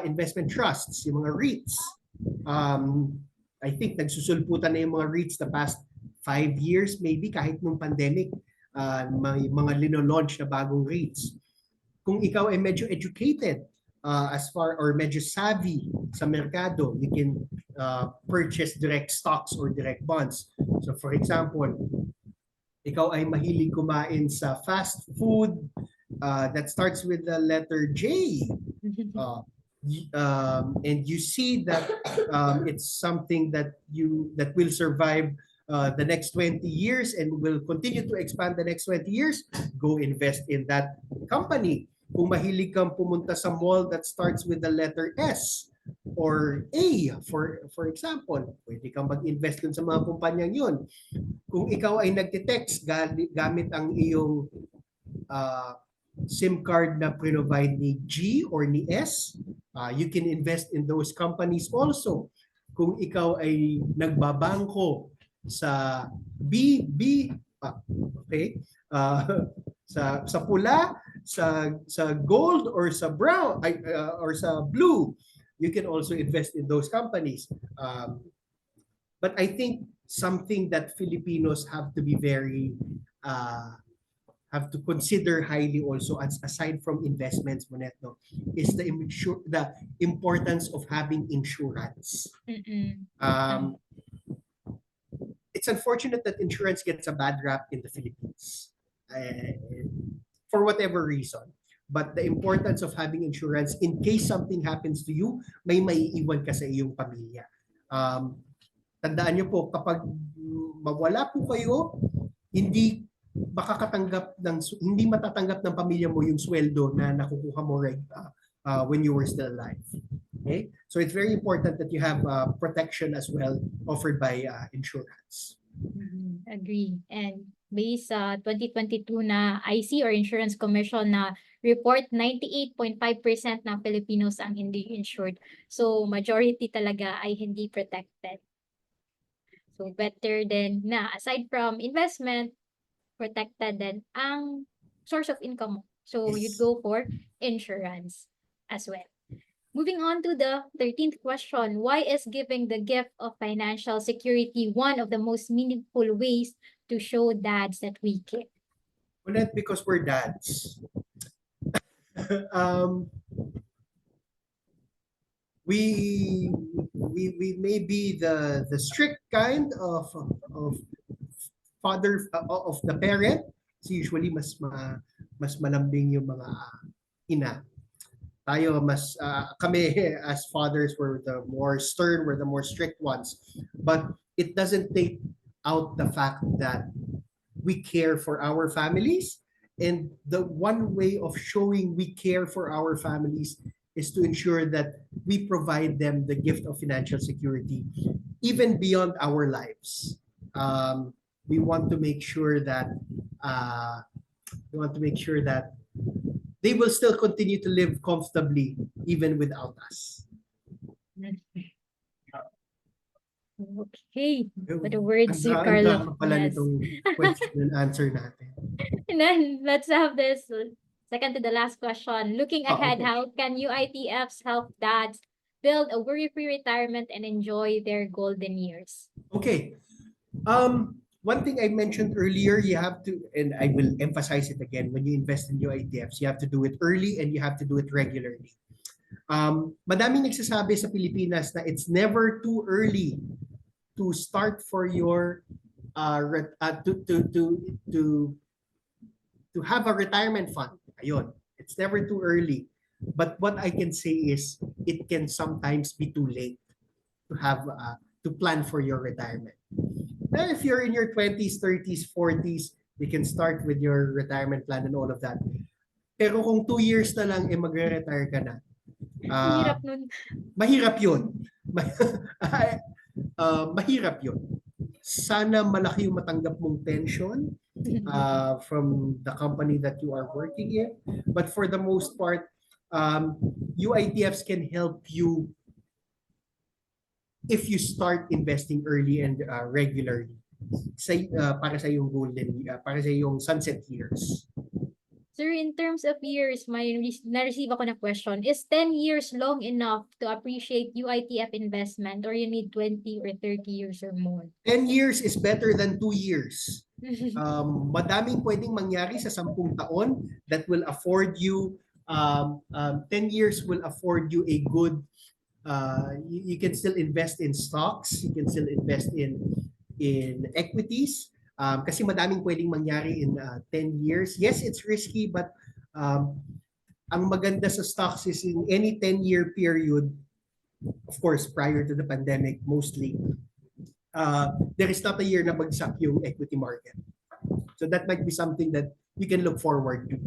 investment trusts, yung mga REITs. I think nagsusulputan na yung mga REITs the past 5 years, maybe kahit nung pandemic. May mga lino-launch na bagong REITs. Kung ikaw ay medyo educated or medyo savvy sa merkado, you can purchase direct stocks or direct bonds. So for example, ikaw ay mahilig kumain sa fast food that starts with the letter J. And you see that it's something that will survive the next 20 years and will continue to expand the next 20 years, go invest in that company. Kung mahilig kang pumunta sa mall that starts with the letter S or A, for example, pwede kang mag-invest dun sa mga kumpanyang yun. Kung ikaw ay nagte-text gamit ang iyong SIM card na provide ni G or ni S, you can invest in those companies also. Kung ikaw ay nagbabangko sa sa pula, sa gold or sa brown or sa blue, you can also invest in those companies. But I think something that Filipinos have to be very have to consider highly also, aside from investments, Monetno, is the importance of having insurance. It's it's unfortunate that insurance gets a bad rap in the Philippines, for whatever reason. But the importance of having insurance in case something happens to you, may maiiwan ka sa iyong pamilya. Tandaan niyo po, kapag mawala po kayo, hindi hindi matatanggap ng pamilya mo yung sweldo na nakukuha mo when you were still alive. Okay? So it's very important that you have protection as well offered by insurance. Agree. And based sa 2022 na IC or Insurance Commission na report, 98.5% ng Filipinos ang hindi insured. So majority talaga ay hindi protected. So better din na aside from investment, protected din ang source of income mo. So Yes. you'd go for insurance as well. Moving on to the 13th question, why is giving the gift of financial security one of the most meaningful ways to show dads that we care? Well, not because we're dads. We may be the strict kind of father of the parent. So usually mas malambing yung mga ina. Tayo kami as fathers were the more stern, we're the more strict ones. But it doesn't take out the fact that we care for our families, and the one way of showing we care for our families is to ensure that we provide them the gift of financial security even beyond our lives. We want to make sure that they will still continue to live comfortably even without us. Okay, for the words si Carlo. Pala Yes. nitong question and answer natin. And then let's have this second to the last question. Looking ahead, Okay. how can UITFs help dads build a worry-free retirement and enjoy their golden years? Okay. One thing I mentioned earlier, you have to, and I will emphasize it again, when you invest in UITFs, you have to do it early and you have to do it regularly. Madaming nagsasabi sa Pilipinas na it's never too early to start for your to have a retirement fund. Ayun, it's never too early. But what I can say is it can sometimes be too late to have to plan for your retirement. Now, if you're in your 20s, 30s, 40s, you can start with your retirement plan and all of that. Pero kung 2 years na lang magre-retire ka na, Hirap nun. mahirap yun. Mahirap yun. Sana malaki yung matanggap mong pension from the company that you are working in. But for the most part, UITFs can help you if you start investing early and regularly para sa yung para sa yung sunset years. Sir, in terms of years, na-receive ako na question, is 10 years long enough to appreciate UITF investment or you need 20 or 30 years or more? 10 years is better than 2 years. Madaming pwedeng mangyari sa 10 taon that will afford you 10 years will afford you a good you can still invest in stocks, you can still invest in equities, kasi madaming pwedeng mangyari in 10 years. Yes, it's risky, but ang maganda sa stocks is in any 10-year period, of course prior to the pandemic mostly, there is not a year na bagsak yung equity market. So that might be something that you can look forward to.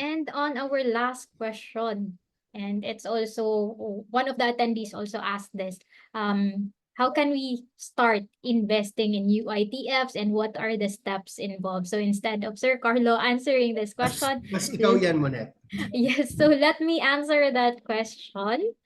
And on our last question, and it's also one of the attendees also asked this, how can we start investing in UITFs and what are the steps involved? So instead of Sir Carlo answering this question, Mas ikaw yan, Monet. yes, so let me answer that question.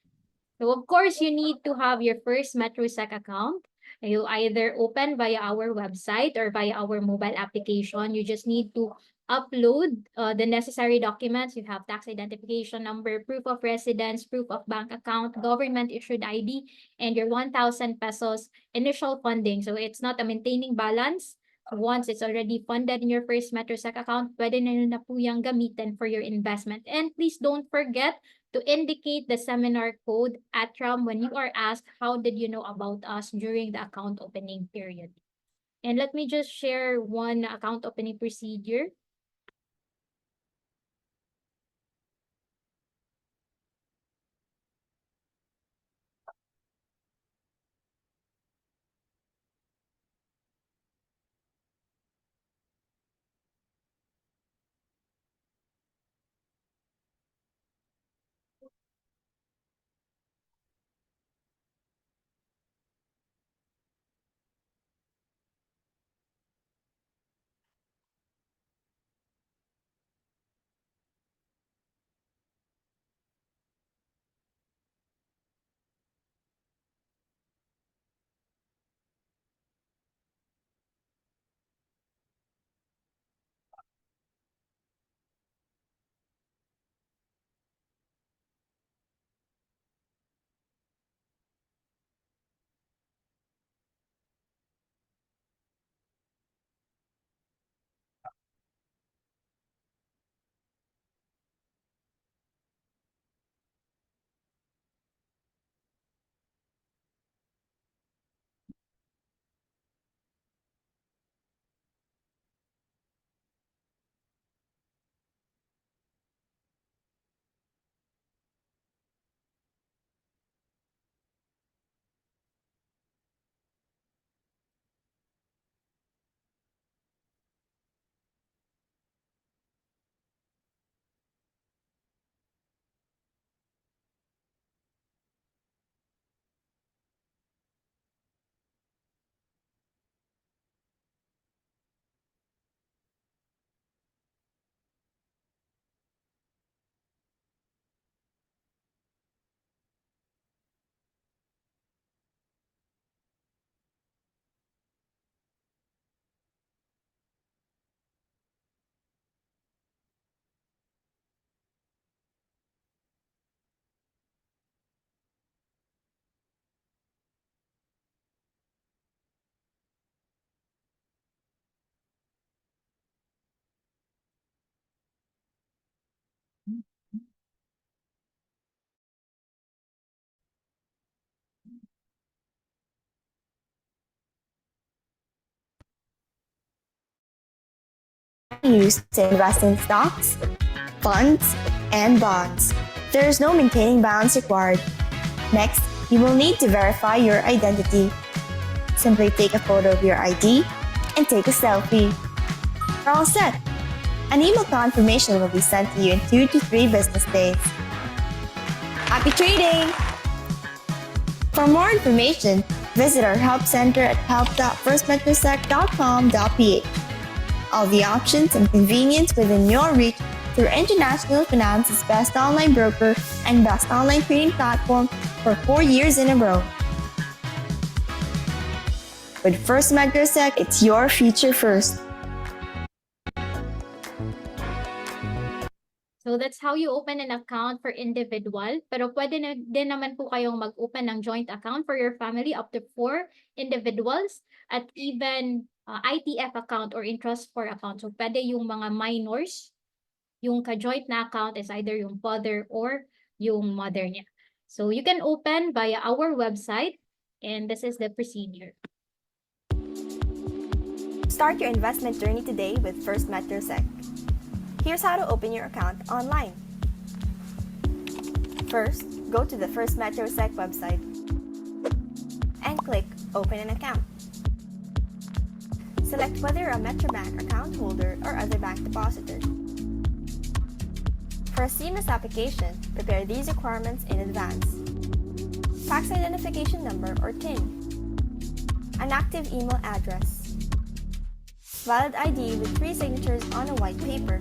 So of course, you need to have your first MetroSec account. You either open via our website or via our mobile application. You just need to upload the necessary documents. You have tax identification number, proof of residence, proof of bank account, government issued ID, and your 1,000 pesos initial funding. So it's not a maintaining balance. Once it's already funded in your first MetroSec account, pwede na po yung gamitin for your investment. And please don't forget to indicate the seminar code ATRAM when you are asked how did you know about us during the account opening period. And let me just share one account opening procedure. Used to invest in stocks, funds, and bonds. There is no maintaining balance required. Next, you will need to verify your identity. Simply take a photo of your ID and take a selfie. You're all set. An email confirmation will be sent to you in 2 to 3 business days. Happy trading! For more information, visit our help center at help.firstmetrosec.com.ph. All the options and convenience within your reach through International Finance's best online broker and best online trading platform for 4 years in a row. With First Metrosec, it's your future first. So that's how you open an account for individual. Pero pwede na din naman po kayong mag-open ng joint account for your family up to 4 individuals at even ITF account or interest for account. So pwede yung mga minors, yung ka-joint na account is either yung father or yung mother niya. So you can open via our website and this is the procedure. Start your investment journey today with First Metrosec. Here's how to open your account online. First, go to the First Metrosec website and click Open an Account. Select whether you're a Metrobank account holder or other bank depositor. For a seamless application, prepare these requirements in advance. Tax identification number or TIN. An active email address. Valid ID with 3 signatures on a white paper.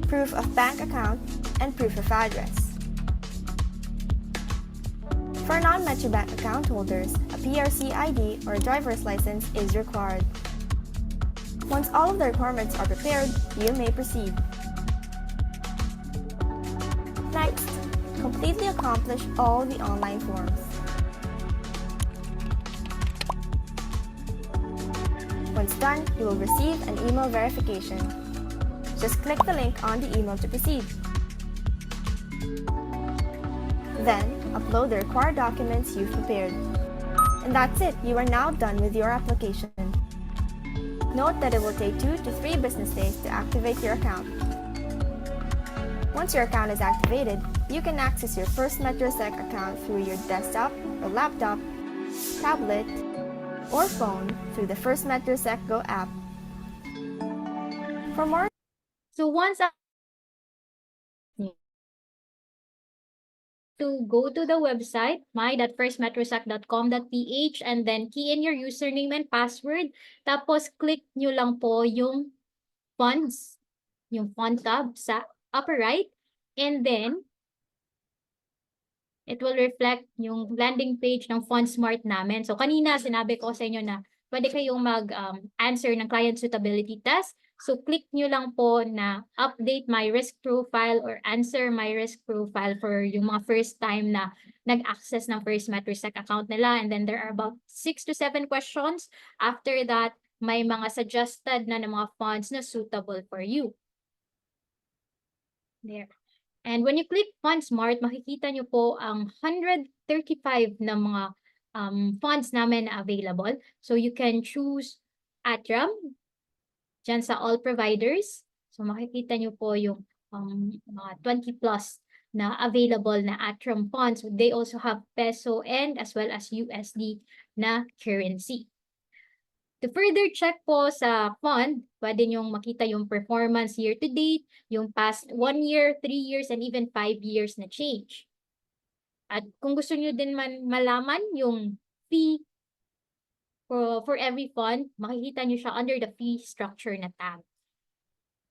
Proof of bank account and proof of address. For non-Metrobank account holders, a PRC ID or a driver's license is required. Once all of the requirements are prepared, you may proceed. Next, completely accomplish all the online forms. Once done, you will receive an email verification. Just click the link on the email to proceed. Then, upload the required documents you've prepared. And that's it, you are now done with your application. Note that it will take 2 to 3 business days to activate your account. Once your account is activated, you can access your First Metrosec account through your desktop or laptop, tablet, or phone through the First Metrosec Go app. For more So once to go to the website, my.firstmetrosec.com.ph, and then key in your username and password. Tapos click nyo lang po yung funds, yung fund tab sa upper right. And then, it will reflect yung landing page ng FundSmart namin. So kanina sinabi ko sa inyo na pwede kayong mag-answer ng client suitability test. So click nyo lang po na update my risk profile or answer my risk profile for yung mga first time na nag-access ng First Metrosec account nila. And then there are about 6 to 7 questions. After that, may mga suggested na ng mga funds na suitable for you. There. And when you click FundSmart, makikita nyo po ang 135 na mga funds namin na available. So you can choose Atram, dyan sa all providers. So makikita nyo po yung mga 20 plus na available na Atram funds. They also have peso and as well as USD na currency. To further check po sa fund, pwede nyong makita yung performance year to date, yung past 1 year, 3 years, and even 5 years na change. At kung gusto nyo din malaman yung fee for every fund, makikita nyo siya under the fee structure na tab.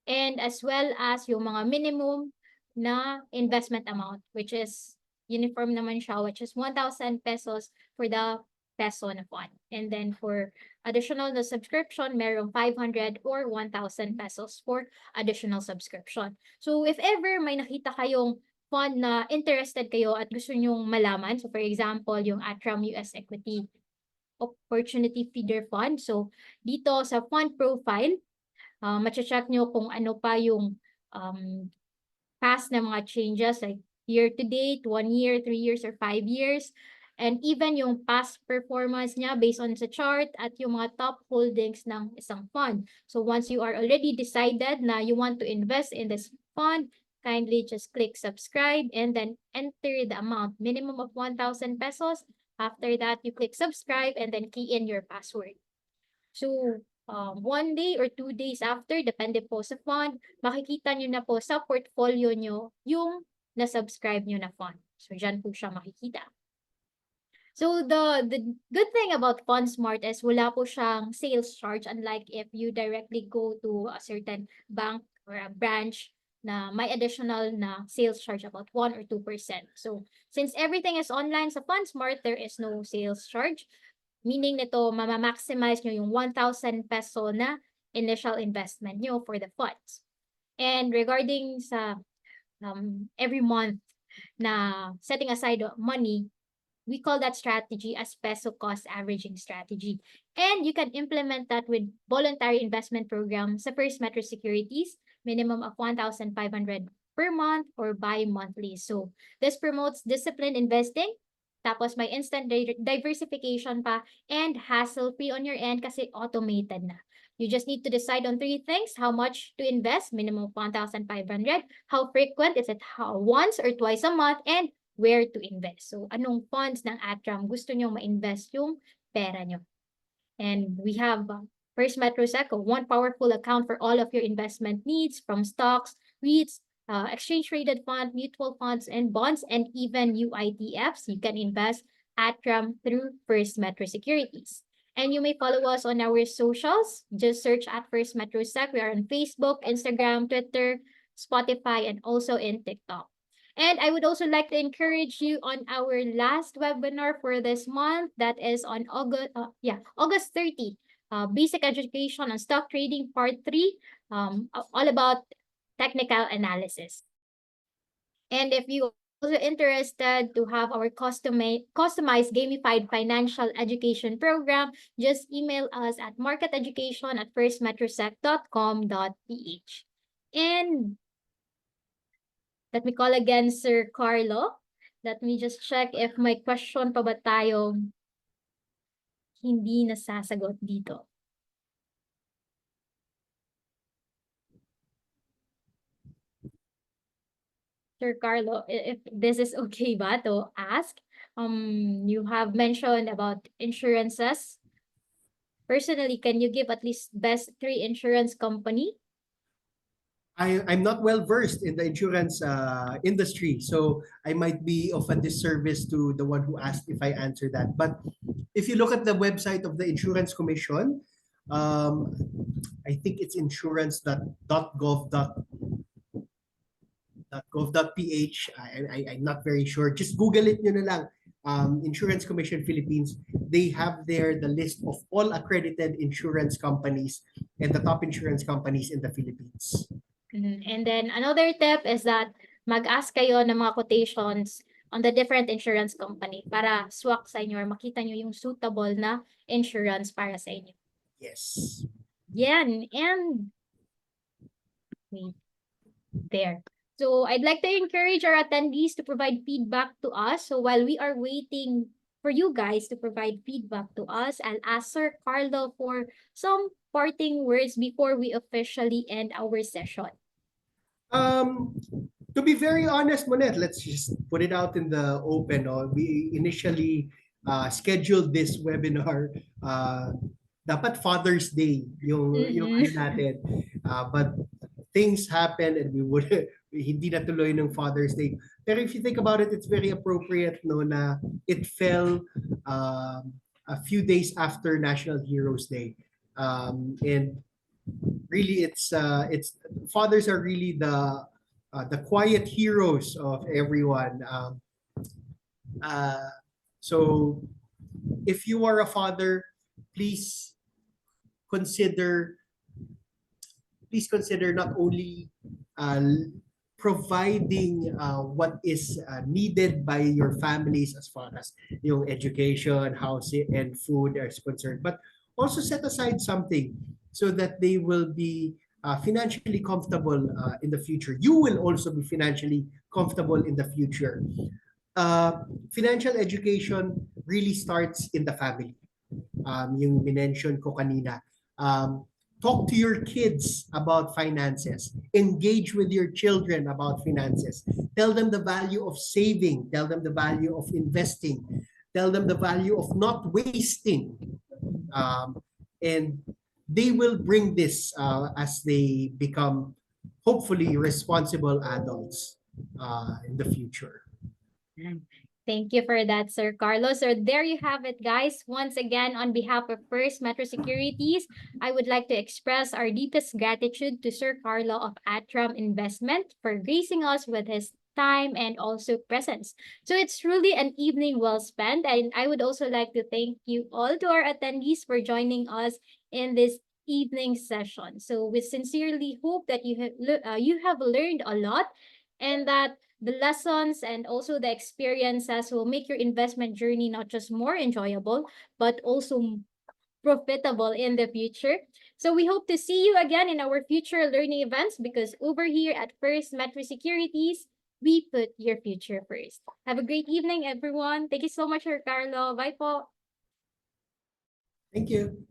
And as well as yung mga minimum na investment amount, which is uniform naman siya, which is 1,000 pesos for the peso na fund. And then for additional na subscription, merong 500 or 1,000 pesos for additional subscription. So if ever may nakita kayong fund na interested kayo at gusto nyong malaman, so for example, yung Atram US Equity Opportunity Feeder Fund. So dito sa fund profile, mache-check nyo kung ano pa yung past na mga changes like year to date, 1 year, 3 years, or 5 years. And even yung past performance niya based on sa chart at yung mga top holdings ng isang fund. So once you are already decided na you want to invest in this fund, kindly just click subscribe and then enter the amount, minimum of 1,000 pesos. After that, you click subscribe and then key in your password. So 1 day or 2 days after, depende po sa fund, makikita nyo na po sa portfolio nyo yung na-subscribe nyo na fund. So dyan po siya makikita. So the good thing about FundSmart is wala po siyang sales charge, unlike if you directly go to a certain bank or a branch na may additional na sales charge about 1 or 2%. So since everything is online sa FundSmart, there is no sales charge. Meaning nito, mama-maximize nyo yung 1,000 peso na initial investment nyo for the funds. And regarding sa every month na setting aside money, we call that strategy as peso cost averaging strategy. And you can implement that with voluntary investment program sa First Metro Securities, minimum of 1,500 per month or bi-monthly. So this promotes disciplined investing, tapos may instant diversification pa, and hassle-free on your end kasi automated na. You just need to decide on 3 things: how much to invest, minimum of 1,500, how frequent, is it once or twice a month, and where to invest. So anong funds ng Atram gusto nyo ma-invest yung pera nyo. And we have First Metrosec, one powerful account for all of your investment needs, from stocks, REITs, exchange-traded fund, mutual funds, and bonds, and even UITFs. You can invest Atram through First Metro Securities. And you may follow us on our socials. Just search at First Metrosec. We are on Facebook, Instagram, Twitter, Spotify, and also in TikTok. And I would also like to encourage you on our last webinar for this month, that is on August 30. Basic Education on Stock Trading Part 3, all about technical analysis. And if you are also interested to have our customized gamified financial education program, just email us at marketeducation@firstmetrosec.com.ph. Let me call again Sir Carlo Let me just check if may question pa ba tayong hindi nasasagot dito. Sir Carlo, if this is okay ba to ask? You have mentioned about insurances. Personally, can you give at least best 3 insurance company? I'm not well versed in the insurance industry, so I might be of a disservice to the one who asked if I answer that. But if you look at the website of the Insurance Commission, I think it's insurance.gov.ph. I'm not very sure. Just Google it nyo na lang. Insurance Commission Philippines. They have there the list of all accredited insurance companies and the top insurance companies in the Philippines. And then another tip is that mag-ask kayo ng mga quotations on the different insurance company para swak sa inyo or makita nyo yung suitable na insurance para sa inyo. Yes. Yan. And wait, there. So I'd like to encourage our attendees to provide feedback to us. So while we are waiting for you guys to provide feedback to us, I'll ask Sir Carlo for some parting words before we officially end our session. To be very honest, Monet, let's just put it out in the open. No? We initially scheduled this webinar. Dapat Father's Day yung ano natin. But things happened and we would hindi natuloy ng Father's Day. Pero if you think about it, it's very appropriate no na it fell a few days after National Heroes Day. And really it's fathers are really the quiet heroes of everyone. So if you are a father, please consider not only providing what is needed by your families as far as yung education, housing, and food is concerned, but also set aside something so that they will be financially comfortable in the future. You will also be financially comfortable in the future. Financial education really starts in the family. Yung minention ko kanina. Talk to your kids about finances. Engage with your children about finances. Tell them the value of saving. Tell them the value of investing. Tell them the value of not wasting. And they will bring this as they become hopefully responsible adults in the future. Thank you for that, Sir Carlos. So there you have it, guys. Once again, on behalf of First Metro Securities, I would like to express our deepest gratitude to Sir Carlo of Atram Investment for gracing us with his time and also presence. So it's truly an evening well spent. And I would also like to thank you all to our attendees for joining us in this evening session. So we sincerely hope that you have learned a lot and that the lessons and also the experiences will make your investment journey not just more enjoyable, but also profitable in the future. So we hope to see you again in our future learning events because over here at First Metro Securities, we put your future first. Have a great evening, everyone. Thank you so much, Sir Carlo. Bye po. Thank you.